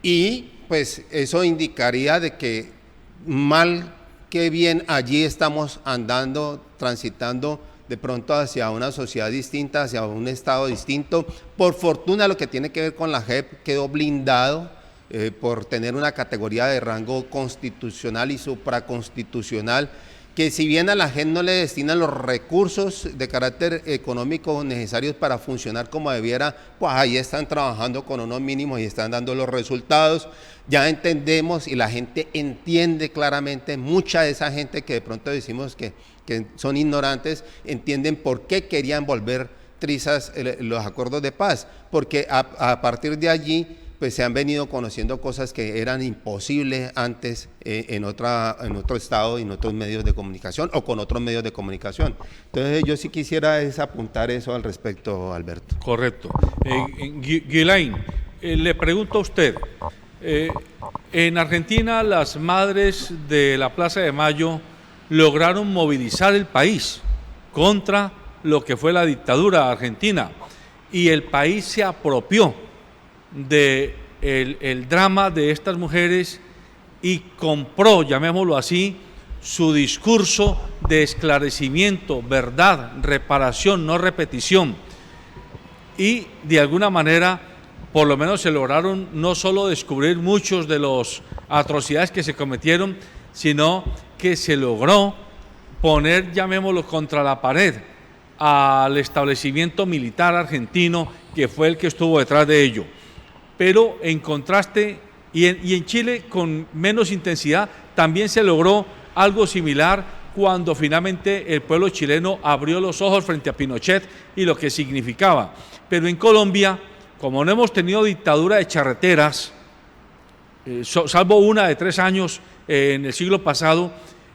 Y pues eso indicaría de que mal que bien allí estamos andando, transitando de pronto hacia una sociedad distinta, hacia un Estado distinto. Por fortuna lo que tiene que ver con la JEP quedó blindado por tener una categoría de rango constitucional y supraconstitucional, que si bien a la JEP no le destinan los recursos de carácter económico necesarios para funcionar como debiera, pues ahí están trabajando con unos mínimos y están dando los resultados. Ya entendemos y la gente entiende claramente, mucha de esa gente que de pronto decimos que son ignorantes, entienden por qué querían volver trizas los acuerdos de paz, porque a partir de allí pues se han venido conociendo cosas que eran imposibles antes en otro estado y en otros medios de comunicación o con otros medios de comunicación. Entonces yo sí quisiera apuntar eso al respecto, Alberto. Correcto. Ghislain, le pregunto a usted, en Argentina las madres de la Plaza de Mayo lograron movilizar el país contra lo que fue la dictadura argentina y el país se apropió de el drama de estas mujeres y compró, llamémoslo así, su discurso de esclarecimiento, verdad, reparación, no repetición. Y de alguna manera, por lo menos se lograron no solo descubrir muchos de las atrocidades que se cometieron, sino que se logró poner, llamémoslo, contra la pared al establecimiento militar argentino, que fue el que estuvo detrás de ello. Pero en contraste, y en Chile con menos intensidad, también se logró algo similar cuando finalmente el pueblo chileno abrió los ojos frente a Pinochet y lo que significaba. Pero en Colombia, como no hemos tenido dictadura de charreteras, salvo una de 3 años en el siglo pasado,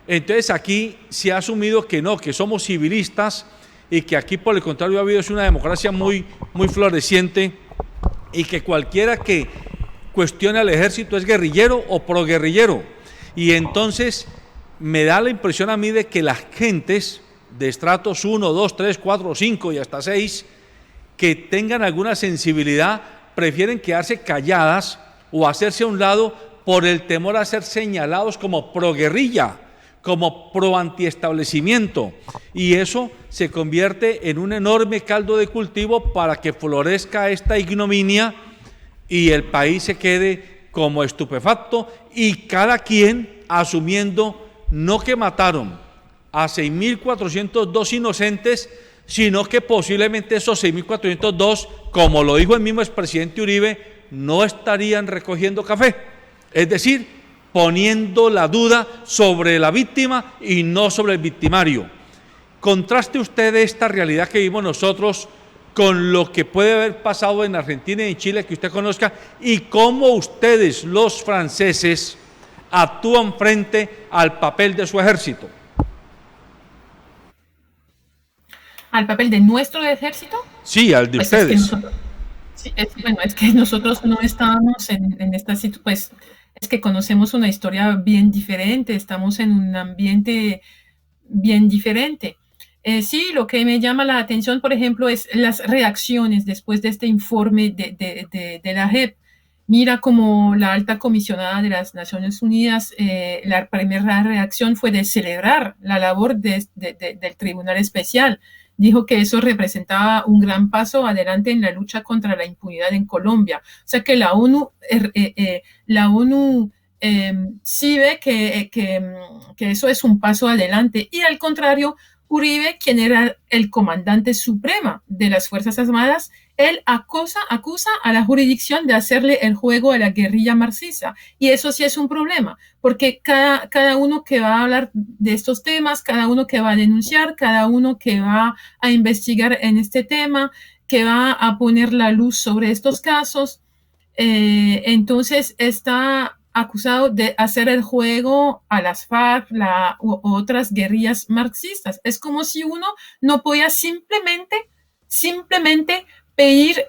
entonces aquí se ha asumido que no, que somos civilistas y que aquí por el contrario ha habido una democracia muy floreciente y que cualquiera que cuestione al ejército es guerrillero o proguerrillero. Y entonces me da la impresión a mí de que las gentes de estratos 1, 2, 3, 4, 5 y hasta 6 que tengan alguna sensibilidad prefieren quedarse calladas o hacerse a un lado por el temor a ser señalados como proguerrilla, como pro-antiestablecimiento, y eso se convierte en un enorme caldo de cultivo para que florezca esta ignominia y el país se quede como estupefacto y cada quien asumiendo no que mataron a 6.402 inocentes, sino que posiblemente esos 6.402, como lo dijo el mismo expresidente Uribe, no estarían recogiendo café, es decir, poniendo la duda sobre la víctima y no sobre el victimario. Contraste usted esta realidad que vivimos nosotros con lo que puede haber pasado en Argentina y en Chile, que usted conozca, y cómo ustedes, los franceses, actúan frente al papel de su ejército. ¿Al papel de nuestro ejército? Sí, al de pues ustedes. Es que nosotros no estábamos en esta situación, pues es que conocemos una historia bien diferente, estamos en un ambiente bien diferente. Sí, lo que me llama la atención, por ejemplo, es las reacciones después de este informe de la JEP. Mira como la alta comisionada de las Naciones Unidas, la primera reacción fue de celebrar la labor del Tribunal Especial. Dijo que eso representaba un gran paso adelante en la lucha contra la impunidad en Colombia. O sea que la ONU sí ve que eso es un paso adelante. Y al contrario, Uribe, quien era el comandante supremo de las Fuerzas Armadas, él acusa a la jurisdicción de hacerle el juego a la guerrilla marxista. Y eso sí es un problema, porque cada uno que va a hablar de estos temas, cada uno que va a denunciar, cada uno que va a investigar en este tema, que va a poner la luz sobre estos casos, entonces está acusado de hacer el juego a las FARC u otras guerrillas marxistas. Es como si uno no podía simplemente pedir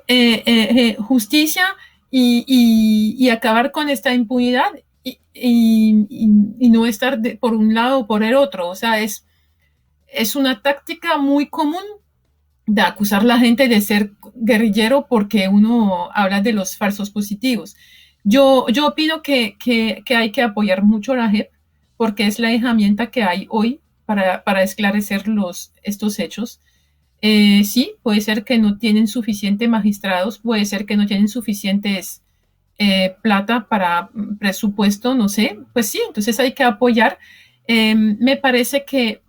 justicia y acabar con esta impunidad y no estar por un lado o por el otro. O sea, es una táctica muy común de acusar a la gente de ser guerrillero porque uno habla de los falsos positivos. Yo opino que hay que apoyar mucho a la JEP porque es la herramienta que hay hoy para esclarecer estos hechos. Sí, puede ser que no tienen suficientes magistrados, puede ser que no tienen suficientes plata para presupuesto, no sé. Pues sí, entonces hay que apoyar. Me parece que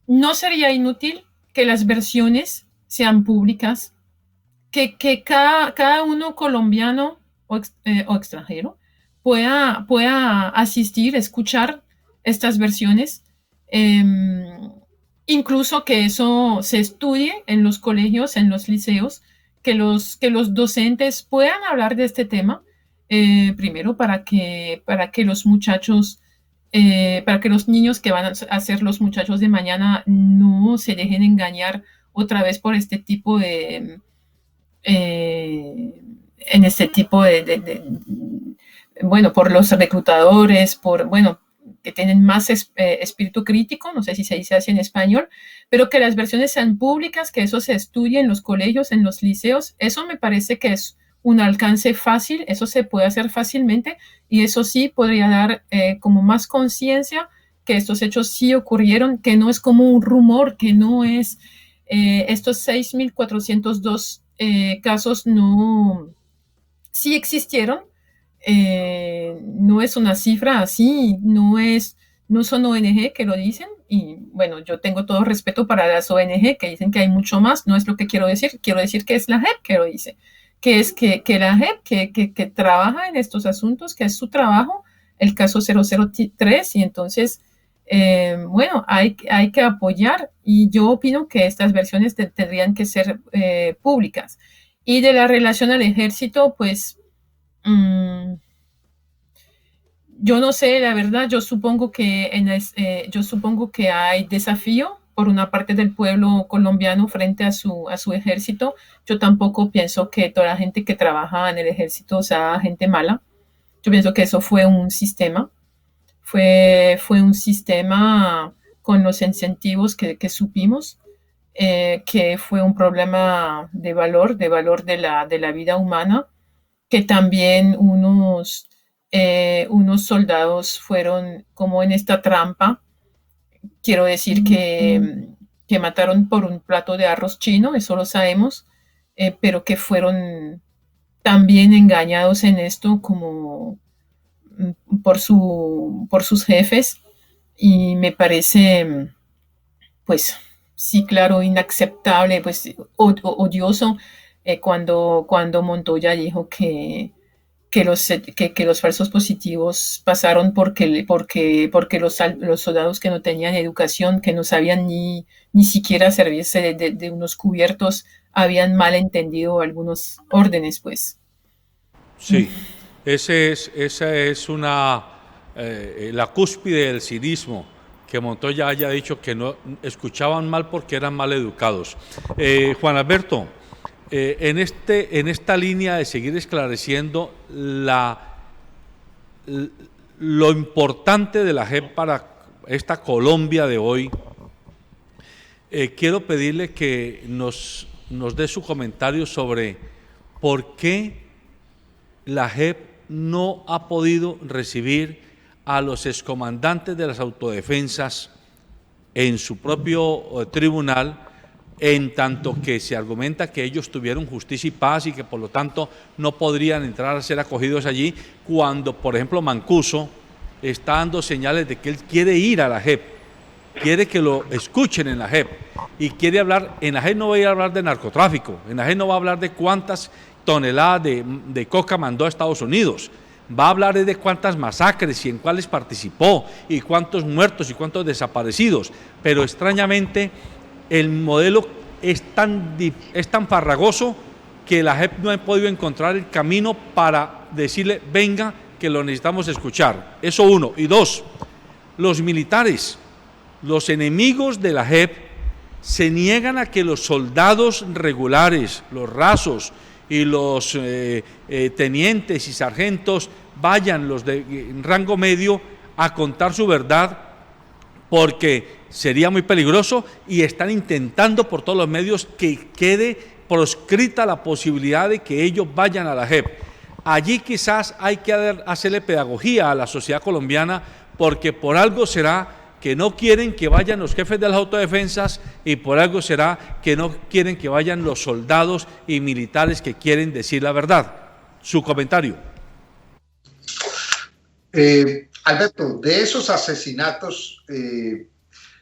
no sería inútil que las versiones sean públicas, que cada uno colombiano o extranjero pueda asistir, escuchar estas versiones, incluso que eso se estudie en los colegios, en los liceos, que los docentes puedan hablar de este tema, primero para que los muchachos, para que los niños que van a ser los muchachos de mañana no se dejen engañar otra vez por este tipo de bueno, por los reclutadores, que tienen más espíritu crítico, no sé si se dice así en español, pero que las versiones sean públicas, que eso se estudie en los colegios, en los liceos. Eso me parece que es un alcance fácil, eso se puede hacer fácilmente, y eso sí podría dar como más conciencia que estos hechos sí ocurrieron, que no es como un rumor, que no es estos 6.402 casos sí existieron. No es una cifra así, no son ONG que lo dicen, y bueno, yo tengo todo respeto para las ONG que dicen que hay mucho más, no es lo que quiero decir que es la JEP que lo dice, que es que la JEP que trabaja en estos asuntos, que es su trabajo, el caso 003, y entonces, bueno, hay que apoyar, y yo opino que estas versiones tendrían que ser públicas. Y de la relación al ejército, pues yo no sé, la verdad, yo supongo que hay desafío por una parte del pueblo colombiano frente a su ejército. Yo tampoco pienso que toda la gente que trabaja en el ejército sea gente mala. Yo pienso que eso fue un sistema. Fue un sistema con los incentivos que supimos, que fue un problema de valor de la vida humana, que también unos soldados fueron como en esta trampa. Quiero decir que mataron por un plato de arroz chino, eso lo sabemos, pero que fueron también engañados en esto como por sus jefes, y me parece, pues sí, claro, inaceptable, pues odioso, cuando Montoya dijo que los falsos positivos pasaron porque los soldados que no tenían educación, que no sabían ni siquiera servirse de unos cubiertos, habían mal entendido algunos órdenes, pues. Sí, esa es la cúspide del cinismo, que Montoya haya dicho que no escuchaban mal porque eran mal educados. Juan Alberto, en esta línea de seguir esclareciendo lo importante de la JEP para esta Colombia de hoy, quiero pedirle que nos dé su comentario sobre por qué la JEP no ha podido recibir a los excomandantes de las autodefensas en su propio tribunal, en tanto que se argumenta que ellos tuvieron justicia y paz y que por lo tanto no podrían entrar a ser acogidos allí, cuando por ejemplo Mancuso está dando señales de que él quiere ir a la JEP, quiere que lo escuchen en la JEP, y quiere hablar. En la JEP no va a hablar de narcotráfico, en la JEP no va a hablar de cuántas toneladas de coca mandó a Estados Unidos, va a hablar de cuántas masacres y en cuáles participó y cuántos muertos y cuántos desaparecidos, pero extrañamente el modelo es tan farragoso que la JEP no ha podido encontrar el camino para decirle, venga, que lo necesitamos escuchar. Eso uno. Y dos, los militares, los enemigos de la JEP, se niegan a que los soldados regulares, los rasos y los tenientes y sargentos vayan, los de rango medio, a contar su verdad, porque sería muy peligroso, y están intentando por todos los medios que quede proscrita la posibilidad de que ellos vayan a la JEP. Allí quizás hay que hacerle pedagogía a la sociedad colombiana, porque por algo será que no quieren que vayan los jefes de las autodefensas y por algo será que no quieren que vayan los soldados y militares que quieren decir la verdad. Su comentario. Alberto, de esos asesinatos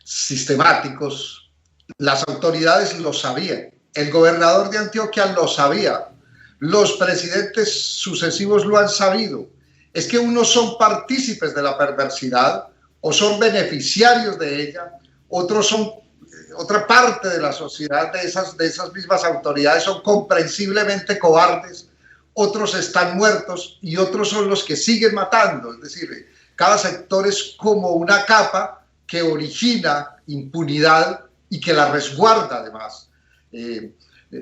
sistemáticos, las autoridades lo sabían, el gobernador de Antioquia lo sabía, los presidentes sucesivos lo han sabido. Es que unos son partícipes de la perversidad o son beneficiarios de ella, otros son, otra parte de la sociedad de esas mismas autoridades son comprensiblemente cobardes, otros están muertos y otros son los que siguen matando. Es decir, cada sector es como una capa que origina impunidad y que la resguarda además.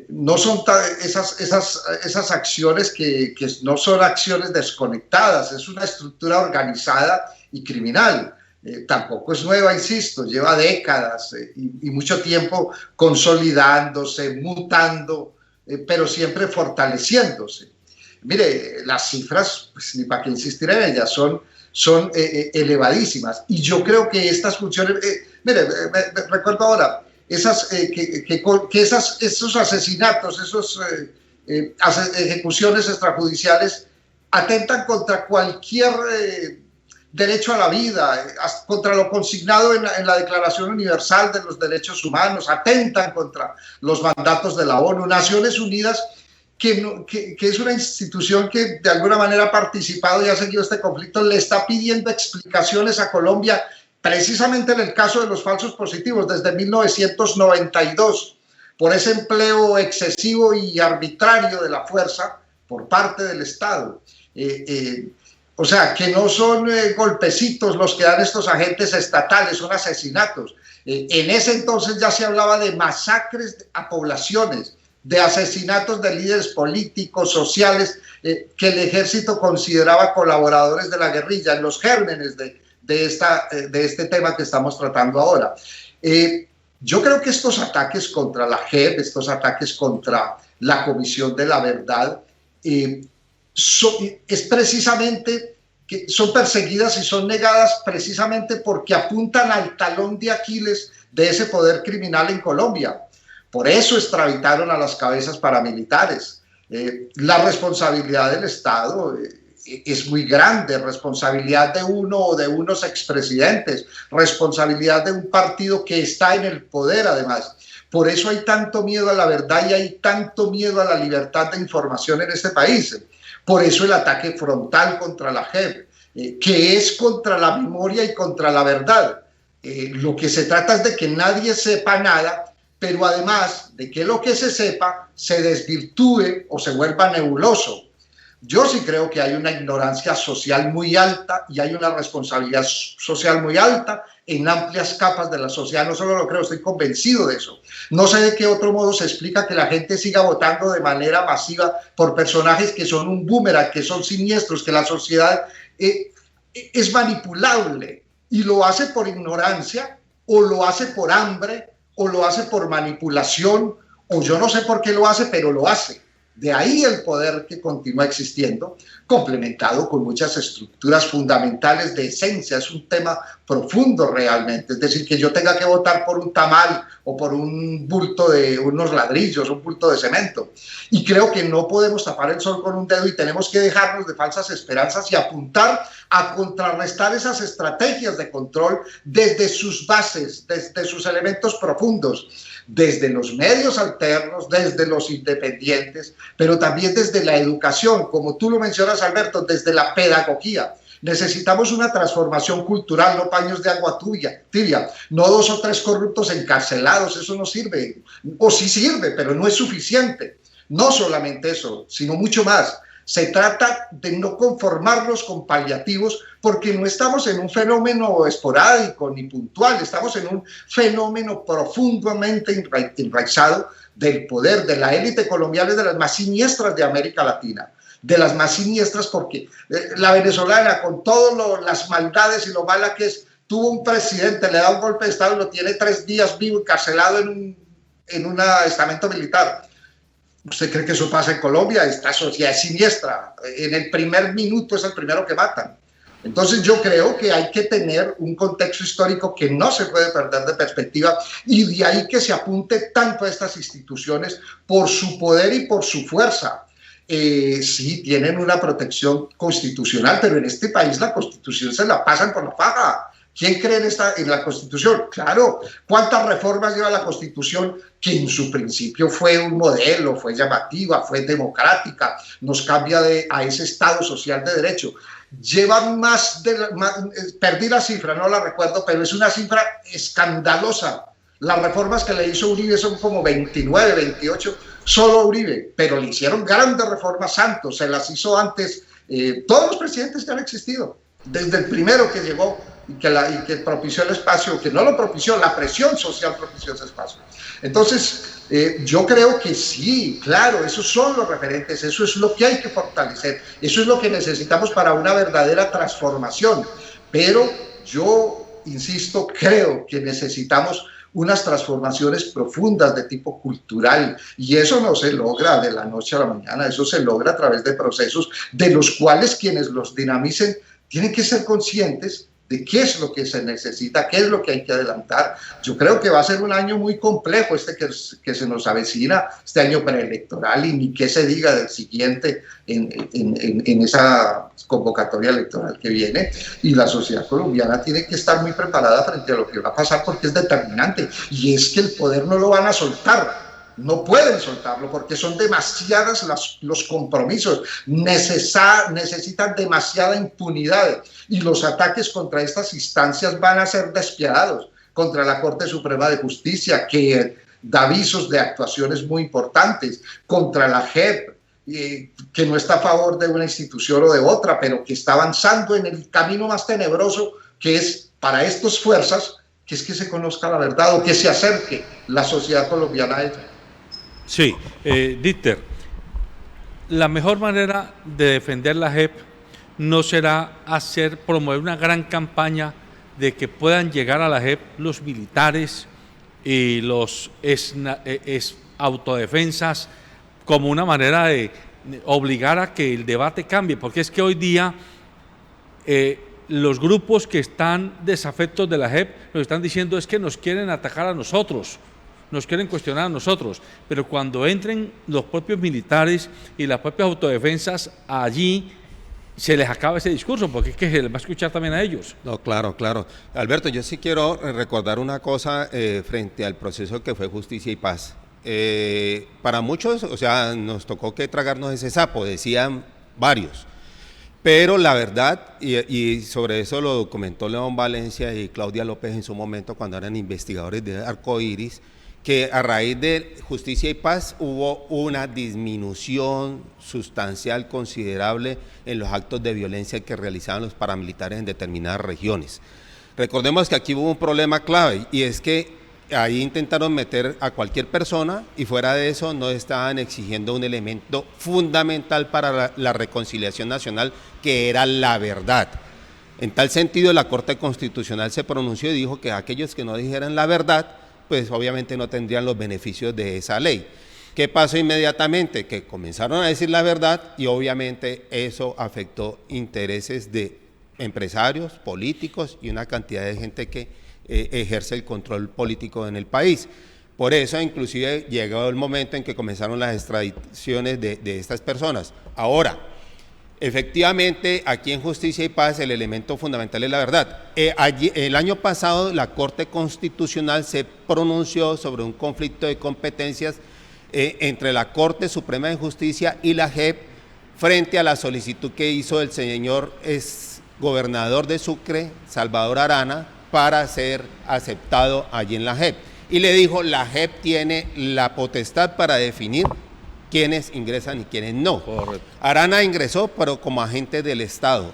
No son esas acciones que no son acciones desconectadas, es una estructura organizada y criminal. Tampoco es nueva, insisto, lleva décadas y mucho tiempo consolidándose, mutando, pero siempre fortaleciéndose. Mire, las cifras, pues, ni para qué insistir en ellas, son elevadísimas. Y yo creo que estas funciones, mire, me recuerdo ahora, esos asesinatos, ejecuciones extrajudiciales atentan contra cualquier derecho a la vida, contra lo consignado en la Declaración Universal de los Derechos Humanos, atentan contra los mandatos de la ONU. Naciones Unidas, que es una institución que de alguna manera ha participado y ha seguido este conflicto, le está pidiendo explicaciones a Colombia, precisamente en el caso de los falsos positivos, desde 1992, por ese empleo excesivo y arbitrario de la fuerza por parte del Estado. O sea, que no son golpecitos los que dan estos agentes estatales, son asesinatos. En ese entonces ya se hablaba de masacres a poblaciones, de asesinatos de líderes políticos, sociales, que el ejército consideraba colaboradores de la guerrilla, en los gérmenes de este tema que estamos tratando ahora. Yo creo que estos ataques contra la JEP, estos ataques contra la Comisión de la Verdad, es precisamente que son perseguidas y son negadas precisamente porque apuntan al talón de Aquiles de ese poder criminal en Colombia. Por eso extraditaron a las cabezas paramilitares. La responsabilidad del Estado es muy grande, responsabilidad de uno o de unos expresidentes, responsabilidad de un partido que está en el poder además. Por eso hay tanto miedo a la verdad y hay tanto miedo a la libertad de información en este país. Por eso el ataque frontal contra la JEP, que es contra la memoria y contra la verdad. Lo que se trata es de que nadie sepa nada, pero además de que lo que se sepa se desvirtúe o se vuelva nebuloso. Yo sí creo que hay una ignorancia social muy alta y hay una responsabilidad social muy alta en amplias capas de la sociedad. No solo lo creo, estoy convencido de eso. No sé de qué otro modo se explica que la gente siga votando de manera masiva por personajes que son un boomerang, que son siniestros, que la sociedad es manipulable y lo hace por ignorancia o lo hace por hambre o lo hace por manipulación, o yo no sé por qué lo hace, pero lo hace. De ahí el poder que continúa existiendo, complementado con muchas estructuras fundamentales de esencia. Es un tema profundo realmente. Es decir, que yo tenga que votar por un tamal o por un bulto de unos ladrillos, un bulto de cemento. Y creo que no podemos tapar el sol con un dedo y tenemos que dejarnos de falsas esperanzas y apuntar a contrarrestar esas estrategias de control desde sus bases, desde sus elementos profundos, desde los medios alternos, desde los independientes, pero también desde la educación, como tú lo mencionas, Alberto, desde la pedagogía. Necesitamos una transformación cultural, no paños de agua tibia, no 2 o 3 corruptos encarcelados, eso no sirve, o sí sirve, pero no es suficiente. No solamente eso, sino mucho más. Se trata de no conformarnos con paliativos porque no estamos en un fenómeno esporádico ni puntual, estamos en un fenómeno profundamente enraizado del poder de la élite colombiana, de las más siniestras de América Latina, de las más siniestras porque la venezolana, con todas las maldades y lo mala que es, tuvo un presidente, le da un golpe de Estado y lo tiene 3 días vivo, encarcelado en un estamento militar. ¿Usted cree que eso pasa en Colombia? Esta sociedad es siniestra. En el primer minuto es el primero que matan. Entonces yo creo que hay que tener un contexto histórico que no se puede perder de perspectiva, y de ahí que se apunte tanto a estas instituciones por su poder y por su fuerza. Sí, tienen una protección constitucional, pero en este país la Constitución se la pasan por la faja. ¿Quién cree en la Constitución? Claro, ¿cuántas reformas lleva la Constitución que en su principio fue un modelo, fue llamativa, fue democrática, nos cambia a ese Estado social de derecho? Llevan perdí la cifra, no la recuerdo, pero es una cifra escandalosa. Las reformas que le hizo Uribe son como 29, 28, solo Uribe, pero le hicieron grandes reformas. Santos se las hizo antes todos los presidentes que han existido, desde el primero que llegó y que propició el espacio, que no lo propició, la presión social propició ese espacio. Entonces, yo creo que sí, claro, esos son los referentes, eso es lo que hay que fortalecer, eso es lo que necesitamos para una verdadera transformación. Pero yo, insisto, creo que necesitamos unas transformaciones profundas de tipo cultural, y eso no se logra de la noche a la mañana, eso se logra a través de procesos de los cuales quienes los dinamicen tienen que ser conscientes de qué es lo que se necesita, qué es lo que hay que adelantar. Yo creo que va a ser un año muy complejo que se nos avecina, este año preelectoral, y ni qué se diga del siguiente en esa convocatoria electoral que viene, y la sociedad colombiana tiene que estar muy preparada frente a lo que va a pasar, porque es determinante, y es que el poder no lo van a soltar. No pueden soltarlo porque son demasiadas los compromisos, necesitan demasiada impunidad, y los ataques contra estas instancias van a ser despiadados, contra la Corte Suprema de Justicia, que da avisos de actuaciones muy importantes, contra la JEP, que no está a favor de una institución o de otra, pero que está avanzando en el camino más tenebroso, que es para estas fuerzas, que es que se conozca la verdad o que se acerque la sociedad colombiana a ella. Sí, Dieter, la mejor manera de defender la JEP no será promover una gran campaña de que puedan llegar a la JEP los militares y los autodefensas como una manera de obligar a que el debate cambie, porque es que hoy día los grupos que están desafectos de la JEP lo que están diciendo es que nos quieren atacar a nosotros, nos quieren cuestionar a nosotros, pero cuando entren los propios militares y las propias autodefensas allí, se les acaba ese discurso, porque es que se les va a escuchar también a ellos. No, claro, claro. Alberto, yo sí quiero recordar una cosa frente al proceso que fue Justicia y Paz. Para muchos, o sea, nos tocó que tragarnos ese sapo, decían varios. Pero la verdad, y sobre eso lo documentó León Valencia y Claudia López en su momento cuando eran investigadores de Arcoiris, que a raíz de Justicia y Paz hubo una disminución sustancial considerable en los actos de violencia que realizaban los paramilitares en determinadas regiones. Recordemos que aquí hubo un problema clave, y es que ahí intentaron meter a cualquier persona, y fuera de eso no estaban exigiendo un elemento fundamental para la reconciliación nacional, que era la verdad. En tal sentido, la Corte Constitucional se pronunció y dijo que aquellos que no dijeran la verdad, pues obviamente no tendrían los beneficios de esa ley. ¿Qué pasó inmediatamente? Que comenzaron a decir la verdad, y obviamente eso afectó intereses de empresarios, políticos y una cantidad de gente que ejerce el control político en el país. Por eso inclusive llegó el momento en que comenzaron las extradiciones de estas personas. Ahora, efectivamente, aquí en Justicia y Paz el elemento fundamental es la verdad. El año pasado la Corte Constitucional se pronunció sobre un conflicto de competencias entre la Corte Suprema de Justicia y la JEP frente a la solicitud que hizo el señor exgobernador de Sucre, Salvador Arana, para ser aceptado allí en la JEP. Y le dijo, la JEP tiene la potestad para definir quiénes ingresan y quiénes no. Correcto. Arana ingresó, pero como agente del Estado.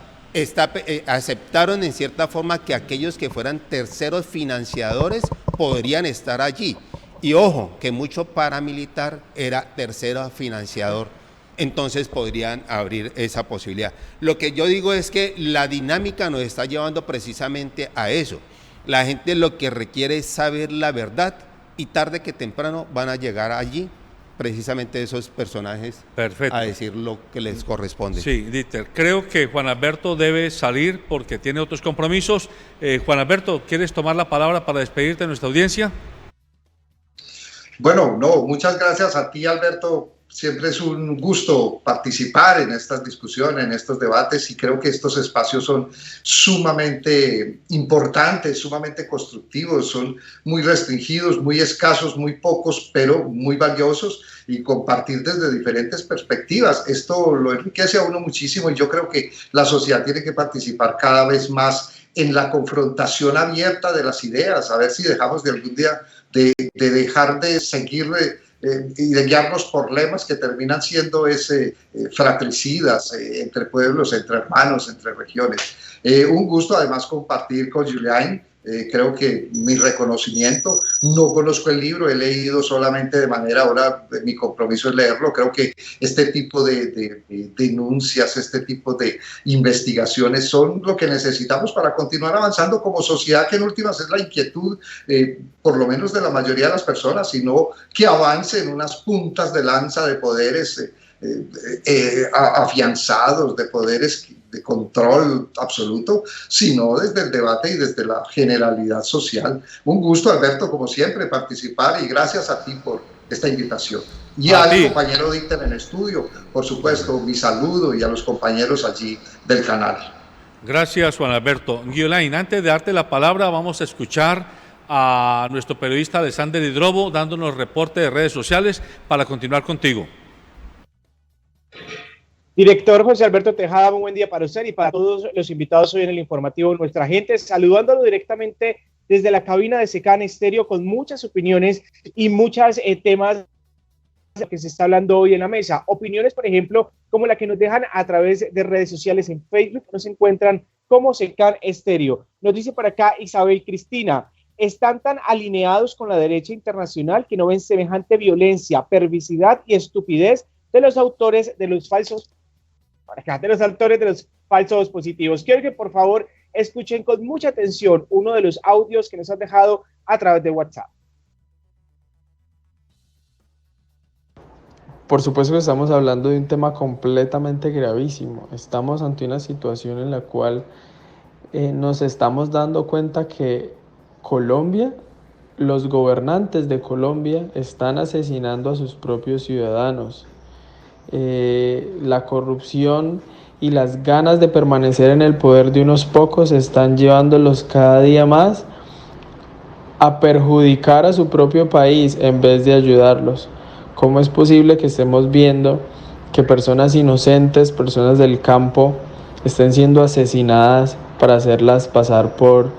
Aceptaron en cierta forma que aquellos que fueran terceros financiadores podrían estar allí. Y ojo, que mucho paramilitar era tercero financiador, entonces podrían abrir esa posibilidad. Lo que yo digo es que la dinámica nos está llevando precisamente a eso. La gente lo que requiere es saber la verdad, y tarde que temprano van a llegar allí precisamente esos personajes Perfecto. a decir lo que les corresponde. Sí, Dieter, creo que Juan Alberto debe salir porque tiene otros compromisos. Juan Alberto, ¿quieres tomar la palabra para despedirte de nuestra audiencia? Bueno, no, muchas gracias a ti, Alberto. Siempre es un gusto participar en estas discusiones, en estos debates, y creo que estos espacios son sumamente importantes, sumamente constructivos, son muy restringidos, muy escasos, muy pocos, pero muy valiosos, y compartir desde diferentes perspectivas. Esto lo enriquece a uno muchísimo, y yo creo que la sociedad tiene que participar cada vez más en la confrontación abierta de las ideas, a ver si dejamos de algún día de dejar de seguir y de guiarnos por lemas que terminan siendo fratricidas entre pueblos, entre hermanos, entre regiones. Un gusto además compartir con Julián. Creo que mi reconocimiento, no conozco el libro, he leído solamente de manera, ahora mi compromiso es leerlo. Creo que este tipo de denuncias, este tipo de investigaciones son lo que necesitamos para continuar avanzando como sociedad, que en últimas es la inquietud, por lo menos de la mayoría de las personas, sino que avance en unas puntas de lanza de poderes afianzados, de poderes de control absoluto, sino desde el debate y desde la generalidad social. Un gusto, Alberto, como siempre, participar, y gracias a ti por esta invitación. Y al compañero Dieter en el estudio, por supuesto, mi saludo, y a los compañeros allí del canal. Gracias, Juan Alberto. Guiolain, antes de darte la palabra, vamos a escuchar a nuestro periodista Alexander Hidrobo dándonos reporte de redes sociales para continuar contigo. Director José Alberto Tejada, muy buen día para usted y para todos los invitados hoy en el informativo de Nuestra Gente, saludándolo directamente desde la cabina de SECAN Estéreo con muchas opiniones y muchos temas que se está hablando hoy en la mesa. Opiniones, por ejemplo, como la que nos dejan a través de redes sociales en Facebook, nos encuentran como SECAN Estéreo. Nos dice por acá Isabel Cristina: están tan alineados con la derecha internacional que no ven semejante violencia, perversidad y estupidez de los autores de los falsos positivos. Quiero que por favor escuchen con mucha atención uno de los audios que nos han dejado a través de WhatsApp. Por supuesto que estamos hablando de un tema completamente gravísimo. Estamos ante una situación en la cual nos estamos dando cuenta que Colombia, los gobernantes de Colombia están asesinando a sus propios ciudadanos. La corrupción y las ganas de permanecer en el poder de unos pocos están llevándolos cada día más a perjudicar a su propio país en vez de ayudarlos. ¿Cómo es posible que estemos viendo que personas inocentes, personas del campo, estén siendo asesinadas para hacerlas pasar por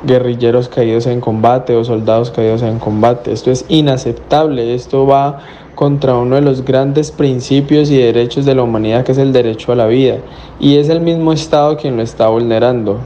guerrilleros caídos en combate o soldados caídos en combate? Esto es inaceptable, esto va contra uno de los grandes principios y derechos de la humanidad, que es el derecho a la vida, y es el mismo Estado quien lo está vulnerando.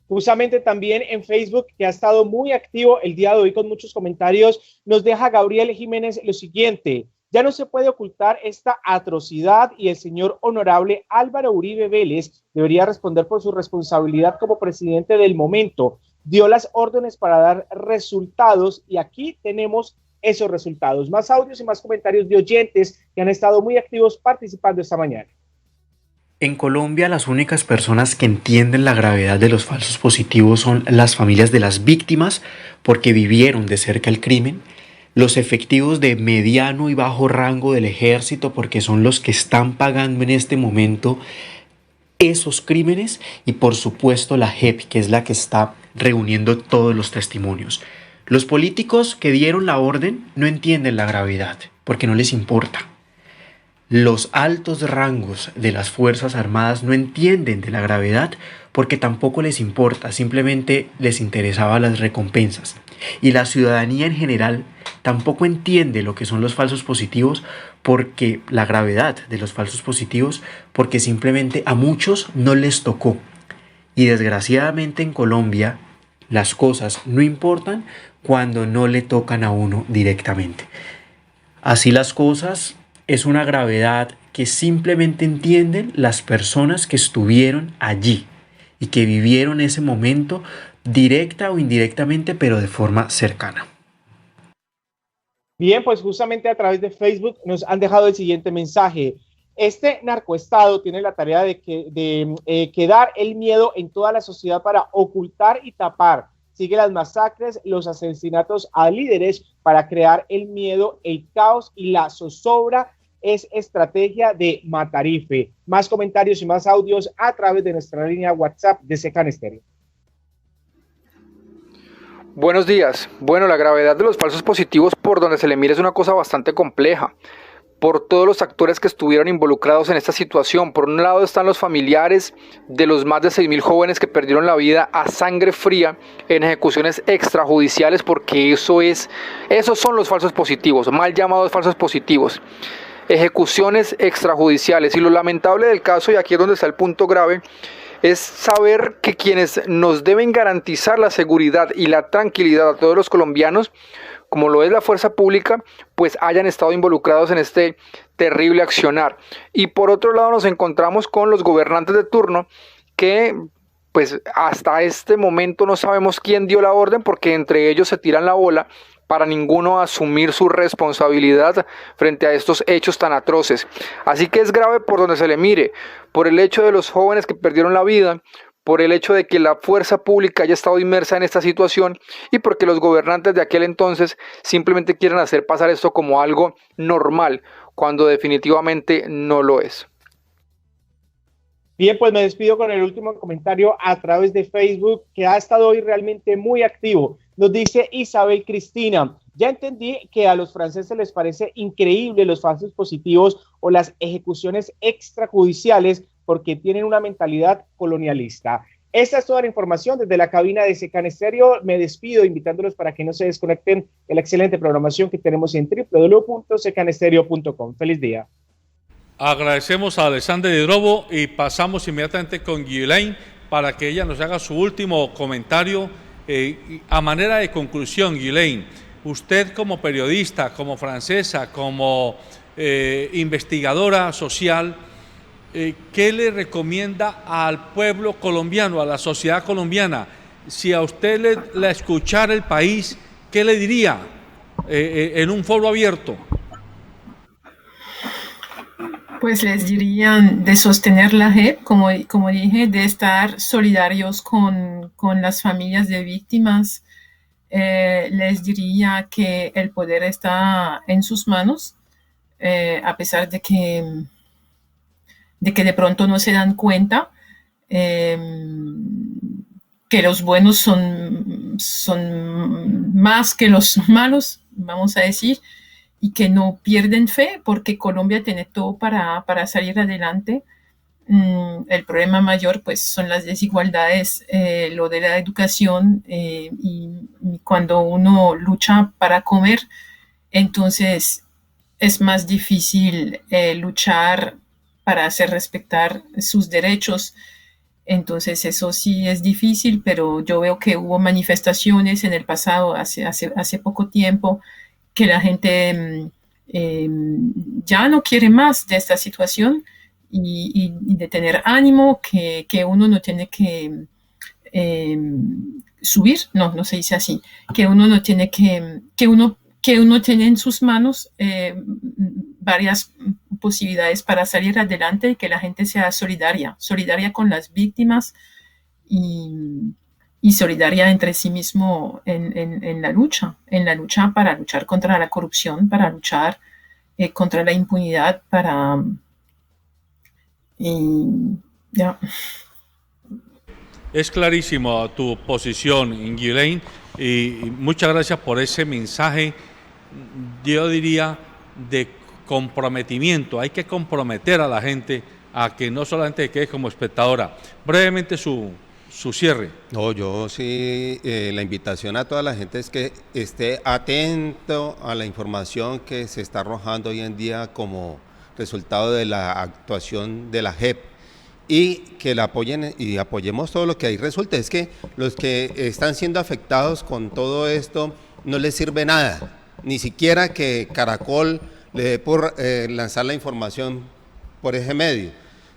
Justamente también en Facebook, que ha estado muy activo el día de hoy con muchos comentarios, nos deja Gabriel Jiménez lo siguiente: ya no se puede ocultar esta atrocidad y el señor honorable Álvaro Uribe Vélez debería responder por su responsabilidad como presidente del momento. Dio las órdenes para dar resultados y aquí tenemos esos resultados. Más audios y más comentarios de oyentes que han estado muy activos participando esta mañana. En Colombia, las únicas personas que entienden la gravedad de los falsos positivos son las familias de las víctimas, porque vivieron de cerca el crimen, los efectivos de mediano y bajo rango del ejército, porque son los que están pagando en este momento esos crímenes, y por supuesto la JEP, que es la que está reuniendo todos los testimonios. Los políticos que dieron la orden no entienden la gravedad, porque no les importa. Los altos rangos de las Fuerzas Armadas no entienden de la gravedad porque tampoco les importa, simplemente les interesaban las recompensas. Y la ciudadanía en general tampoco entiende lo que son los falsos positivos, porque la gravedad de los falsos positivos, porque simplemente a muchos no les tocó. Y desgraciadamente en Colombia las cosas no importan cuando no le tocan a uno directamente. Así las cosas, es una gravedad que simplemente entienden las personas que estuvieron allí y que vivieron ese momento directa o indirectamente, pero de forma cercana. Bien, pues justamente a través de Facebook nos han dejado el siguiente mensaje. Este narcoestado tiene la tarea de quedar el miedo en toda la sociedad para ocultar y tapar. Sigue las masacres, los asesinatos a líderes para crear el miedo, el caos y la zozobra. Es estrategia de Matarife. Más comentarios y más audios a través de nuestra línea WhatsApp de Secan Estéreo. Buenos días. Bueno, la gravedad de los falsos positivos por donde se le mire es una cosa bastante compleja, por todos los actores que estuvieron involucrados en esta situación. Por un lado están los familiares de los más de 6.000 jóvenes que perdieron la vida a sangre fría en ejecuciones extrajudiciales, porque esos son los falsos positivos, mal llamados falsos positivos. Ejecuciones extrajudiciales. Y lo lamentable del caso, y aquí es donde está el punto grave, es saber que quienes nos deben garantizar la seguridad y la tranquilidad a todos los colombianos, como lo es la fuerza pública, pues hayan estado involucrados en este terrible accionar. Y por otro lado nos encontramos con los gobernantes de turno que pues hasta este momento no sabemos quién dio la orden, porque entre ellos se tiran la bola para ninguno asumir su responsabilidad frente a estos hechos tan atroces. Así que es grave por donde se le mire, por el hecho de los jóvenes que perdieron la vida, por el hecho de que la fuerza pública haya estado inmersa en esta situación y porque los gobernantes de aquel entonces simplemente quieren hacer pasar esto como algo normal, cuando definitivamente no lo es. Bien, pues me despido con el último comentario a través de Facebook, que ha estado hoy realmente muy activo. Nos dice Isabel Cristina: ya entendí que a los franceses les parece increíble los falsos positivos o las ejecuciones extrajudiciales porque tienen una mentalidad colonialista. Esta es toda la información desde la cabina de Secan Estéreo. Me despido invitándolos para que no se desconecten de la excelente programación que tenemos en www.secanestereo.com. Feliz día. Agradecemos a Alexander Hidrobo y pasamos inmediatamente con Ghislaine para que ella nos haga su último comentario. A manera de conclusión, Ghislaine, usted como periodista, como francesa, como investigadora social, ¿qué le recomienda al pueblo colombiano, a la sociedad colombiana? Si a usted la escuchara el país, ¿qué le diría en un foro abierto? Pues les dirían de sostener la JEP, como dije, de estar solidarios con las familias de víctimas. Les diría que el poder está en sus manos, a pesar de que de pronto no se dan cuenta, que los buenos son más que los malos, vamos a decir, y que no pierden fe, porque Colombia tiene todo para salir adelante. El problema mayor pues son las desigualdades, lo de la educación, y cuando uno lucha para comer, entonces es más difícil luchar para hacer respetar sus derechos. Entonces eso sí es difícil, pero yo veo que hubo manifestaciones en el pasado, hace poco tiempo, que la gente ya no quiere más de esta situación y de tener ánimo, que uno no tiene que subir, no se dice así, que uno no tiene que uno tiene en sus manos varias posibilidades para salir adelante, y que la gente sea solidaria con las víctimas y solidaria entre sí mismo en la lucha para luchar contra la corrupción, para luchar contra la impunidad, ya. Es clarísimo tu posición, Ghislaine, y muchas gracias por ese mensaje, yo diría, de comprometimiento. Hay que comprometer a la gente a que no solamente quede como espectadora. Brevemente su cierre. No, yo sí, la invitación a toda la gente es que esté atento a la información que se está arrojando hoy en día como resultado de la actuación de la JEP, y que la apoyen y apoyemos todo lo que ahí resulte. Es que los que están siendo afectados con todo esto no les sirve nada, ni siquiera que Caracol le dé por lanzar la información por ese medio.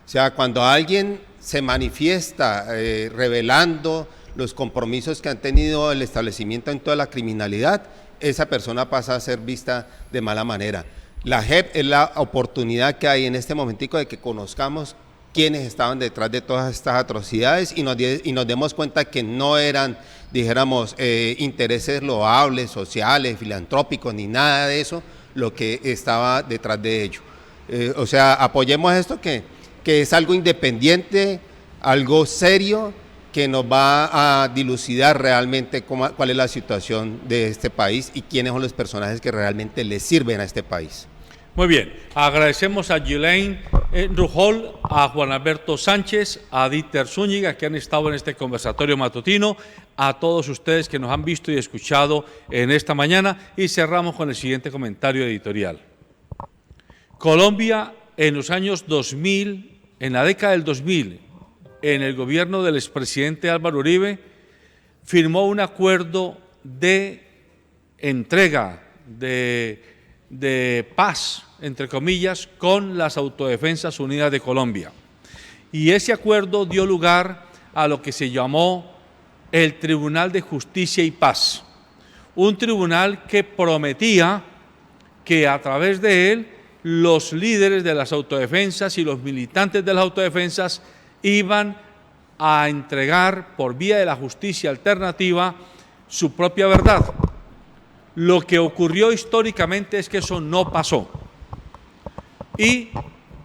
O sea, cuando alguien se manifiesta revelando los compromisos que han tenido el establecimiento en toda la criminalidad, esa persona pasa a ser vista de mala manera. La JEP es la oportunidad que hay en este momentico de que conozcamos quiénes estaban detrás de todas estas atrocidades y nos demos cuenta que no eran, dijéramos, intereses loables, sociales, filantrópicos, ni nada de eso lo que estaba detrás de ello. O sea, apoyemos esto que es algo independiente, algo serio, que nos va a dilucidar realmente cuál es la situación de este país y quiénes son los personajes que realmente le sirven a este país. Muy bien, agradecemos a Ghislaine Rujol, a Juan Alberto Sánchez, a Dieter Zúñiga, que han estado en este conversatorio matutino, a todos ustedes que nos han visto y escuchado en esta mañana, y cerramos con el siguiente comentario editorial. Colombia en los años 2000, en la década del 2000, en el gobierno del expresidente Álvaro Uribe, firmó un acuerdo de entrega, de paz, entre comillas, con las Autodefensas Unidas de Colombia. Y ese acuerdo dio lugar a lo que se llamó el Tribunal de Justicia y Paz, un tribunal que prometía que a través de él los líderes de las autodefensas y los militantes de las autodefensas iban a entregar por vía de la justicia alternativa su propia verdad. Lo que ocurrió históricamente es que eso no pasó. Y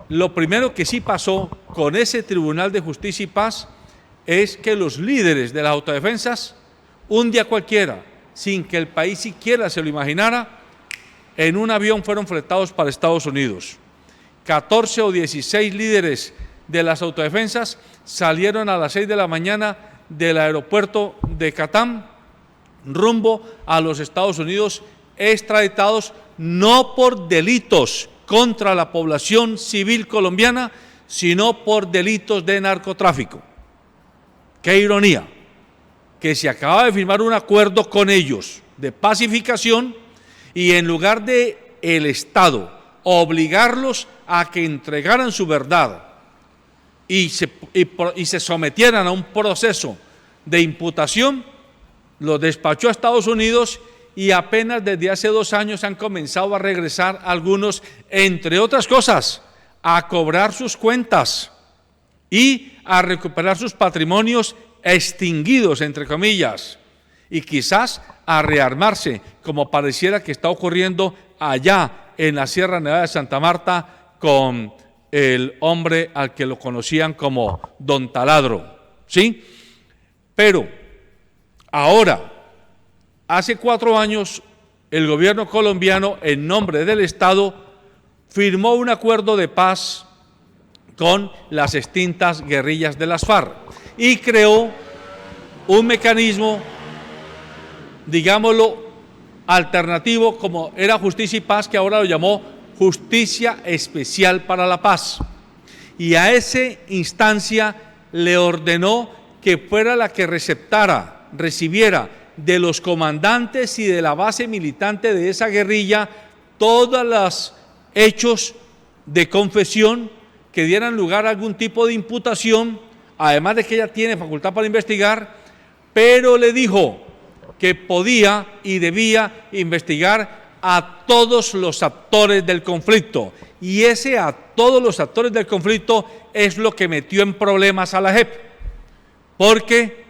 lo primero que sí pasó con ese Tribunal de Justicia y Paz es que los líderes de las autodefensas, un día cualquiera, sin que el país siquiera se lo imaginara, en un avión fueron fletados para Estados Unidos. 14 o 16 líderes de las autodefensas salieron a las 6 de la mañana del aeropuerto de Catam rumbo a los Estados Unidos, extraditados no por delitos contra la población civil colombiana, sino por delitos de narcotráfico. Qué ironía, que se acaba de firmar un acuerdo con ellos de pacificación y en lugar de el Estado obligarlos a que entregaran su verdad y se sometieran a un proceso de imputación, los despachó a Estados Unidos y apenas desde hace 2 años han comenzado a regresar algunos, entre otras cosas, a cobrar sus cuentas y a recuperar sus patrimonios extinguidos, entre comillas, y quizás a rearmarse, como pareciera que está ocurriendo allá en la Sierra Nevada de Santa Marta con el hombre al que lo conocían como Don Taladro, ¿sí? Pero ahora, hace 4 años, el gobierno colombiano, en nombre del Estado, firmó un acuerdo de paz con las extintas guerrillas de las FARC y creó un mecanismo, digámoslo, alternativo, como era Justicia y Paz, que ahora lo llamó Justicia Especial para la Paz. Y a esa instancia le ordenó que fuera la que recibiera de los comandantes y de la base militante de esa guerrilla todos los hechos de confesión que dieran lugar a algún tipo de imputación, además de que ella tiene facultad para investigar, pero le dijo que podía y debía investigar a todos los actores del conflicto, y ese a todos los actores del conflicto es lo que metió en problemas a la JEP, porque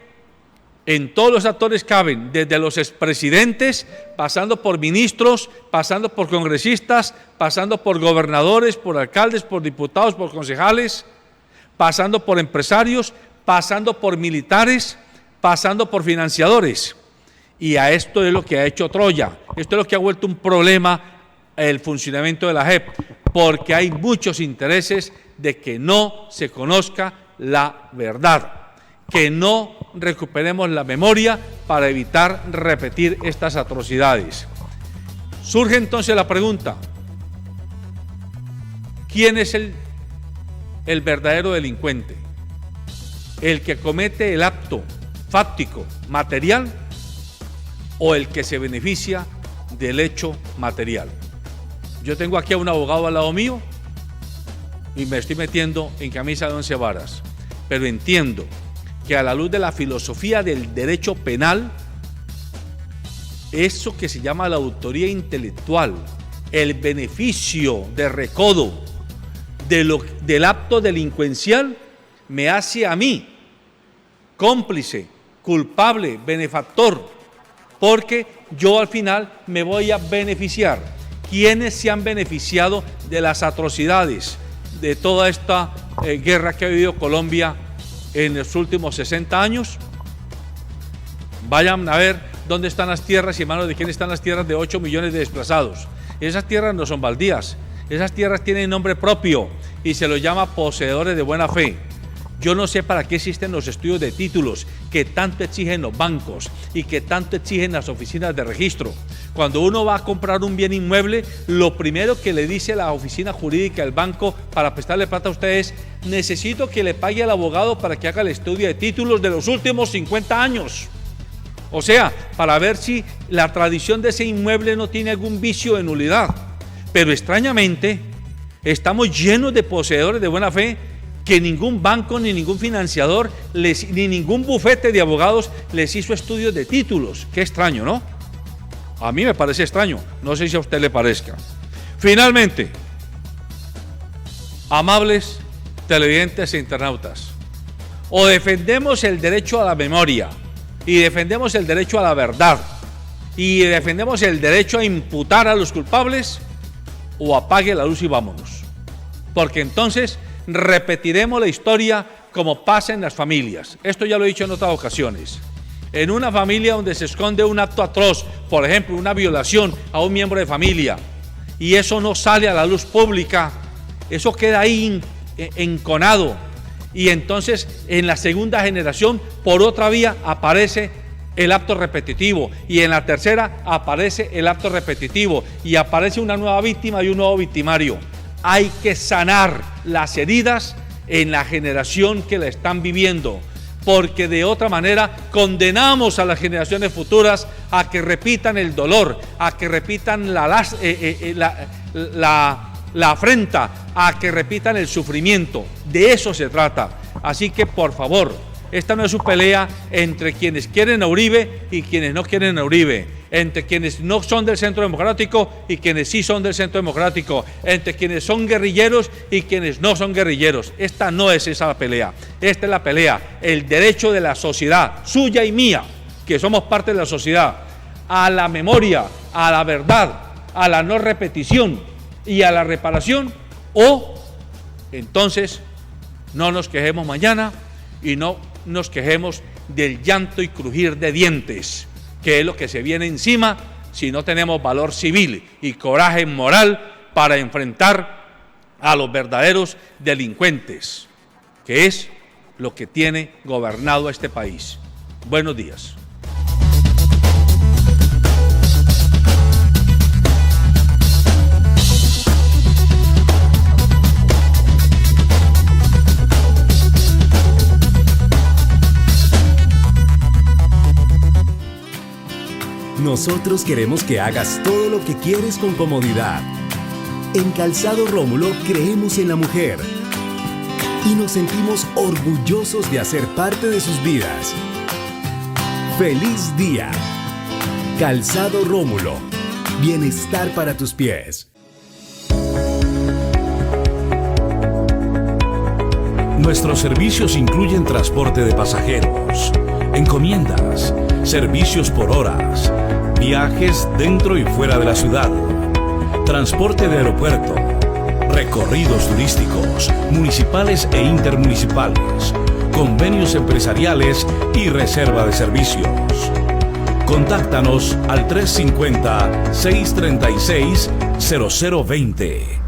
en todos los actores caben desde los expresidentes, pasando por ministros, pasando por congresistas, pasando por gobernadores, por alcaldes, por diputados, por concejales, pasando por empresarios, pasando por militares, pasando por financiadores. Y a esto es lo que ha hecho Troya, esto es lo que ha vuelto un problema el funcionamiento de la JEP, porque hay muchos intereses de que no se conozca la verdad, que no recuperemos la memoria para evitar repetir estas atrocidades. Surge entonces la pregunta, ¿quién es el verdadero delincuente? ¿El que comete el acto fáctico, material, o el que se beneficia del hecho material? Yo tengo aquí a un abogado al lado mío y me estoy metiendo en camisa de 11 varas, pero entiendo que a la luz de la filosofía del derecho penal, eso que se llama la autoría intelectual, el beneficio de recodo del acto delincuencial, me hace a mí cómplice, culpable, benefactor, porque yo al final me voy a beneficiar. ¿Quiénes se han beneficiado de las atrocidades de toda esta guerra que ha vivido Colombia en los últimos 60 años? Vayan a ver dónde están las tierras y en manos de quién están las tierras de 8 millones de desplazados. Esas tierras no son baldías, esas tierras tienen nombre propio y se los llama poseedores de buena fe. Yo no sé para qué existen los estudios de títulos que tanto exigen los bancos y que tanto exigen las oficinas de registro. Cuando uno va a comprar un bien inmueble, lo primero que le dice la oficina jurídica del banco para prestarle plata a usted es: necesito que le pague al abogado para que haga el estudio de títulos de los últimos 50 años. O sea, para ver si la tradición de ese inmueble no tiene algún vicio de nulidad. Pero extrañamente, estamos llenos de poseedores de buena fe que ningún banco, ni ningún financiador, ni ningún bufete de abogados les hizo estudios de títulos. Qué extraño, ¿no? A mí me parece extraño, no sé si a usted le parezca. Finalmente, amables televidentes e internautas, o defendemos el derecho a la memoria, y defendemos el derecho a la verdad, y defendemos el derecho a imputar a los culpables, o apague la luz y vámonos. Porque entonces repetiremos la historia como pasa en las familias. Esto ya lo he dicho en otras ocasiones. En una familia donde se esconde un acto atroz, por ejemplo, una violación a un miembro de familia, y eso no sale a la luz pública, eso queda ahí enconado, y entonces en la segunda generación, por otra vía, aparece el acto repetitivo, y en la tercera aparece el acto repetitivo, y aparece una nueva víctima y un nuevo victimario. Hay que sanar las heridas en la generación que la están viviendo, porque de otra manera condenamos a las generaciones futuras a que repitan el dolor, a que repitan la afrenta, a que repitan el sufrimiento. De eso se trata. Así que, por favor, esta no es una pelea entre quienes quieren a Uribe y quienes no quieren a Uribe, entre quienes no son del Centro Democrático y quienes sí son del Centro Democrático, entre quienes son guerrilleros y quienes no son guerrilleros. Esta no es esa pelea, esta es la pelea, el derecho de la sociedad, suya y mía, que somos parte de la sociedad, a la memoria, a la verdad, a la no repetición y a la reparación, o entonces no nos quejemos mañana y no nos quejemos del llanto y crujir de dientes, que es lo que se viene encima si no tenemos valor civil y coraje moral para enfrentar a los verdaderos delincuentes, que es lo que tiene gobernado a este país. Buenos días. Nosotros queremos que hagas todo lo que quieres con comodidad. En Calzado Rómulo creemos en la mujer y nos sentimos orgullosos de hacer parte de sus vidas. ¡Feliz día! Calzado Rómulo. Bienestar para tus pies. Nuestros servicios incluyen transporte de pasajeros, encomiendas, servicios por horas, viajes dentro y fuera de la ciudad, transporte de aeropuerto, recorridos turísticos, municipales e intermunicipales, convenios empresariales y reserva de servicios. Contáctanos al 350-636-0020.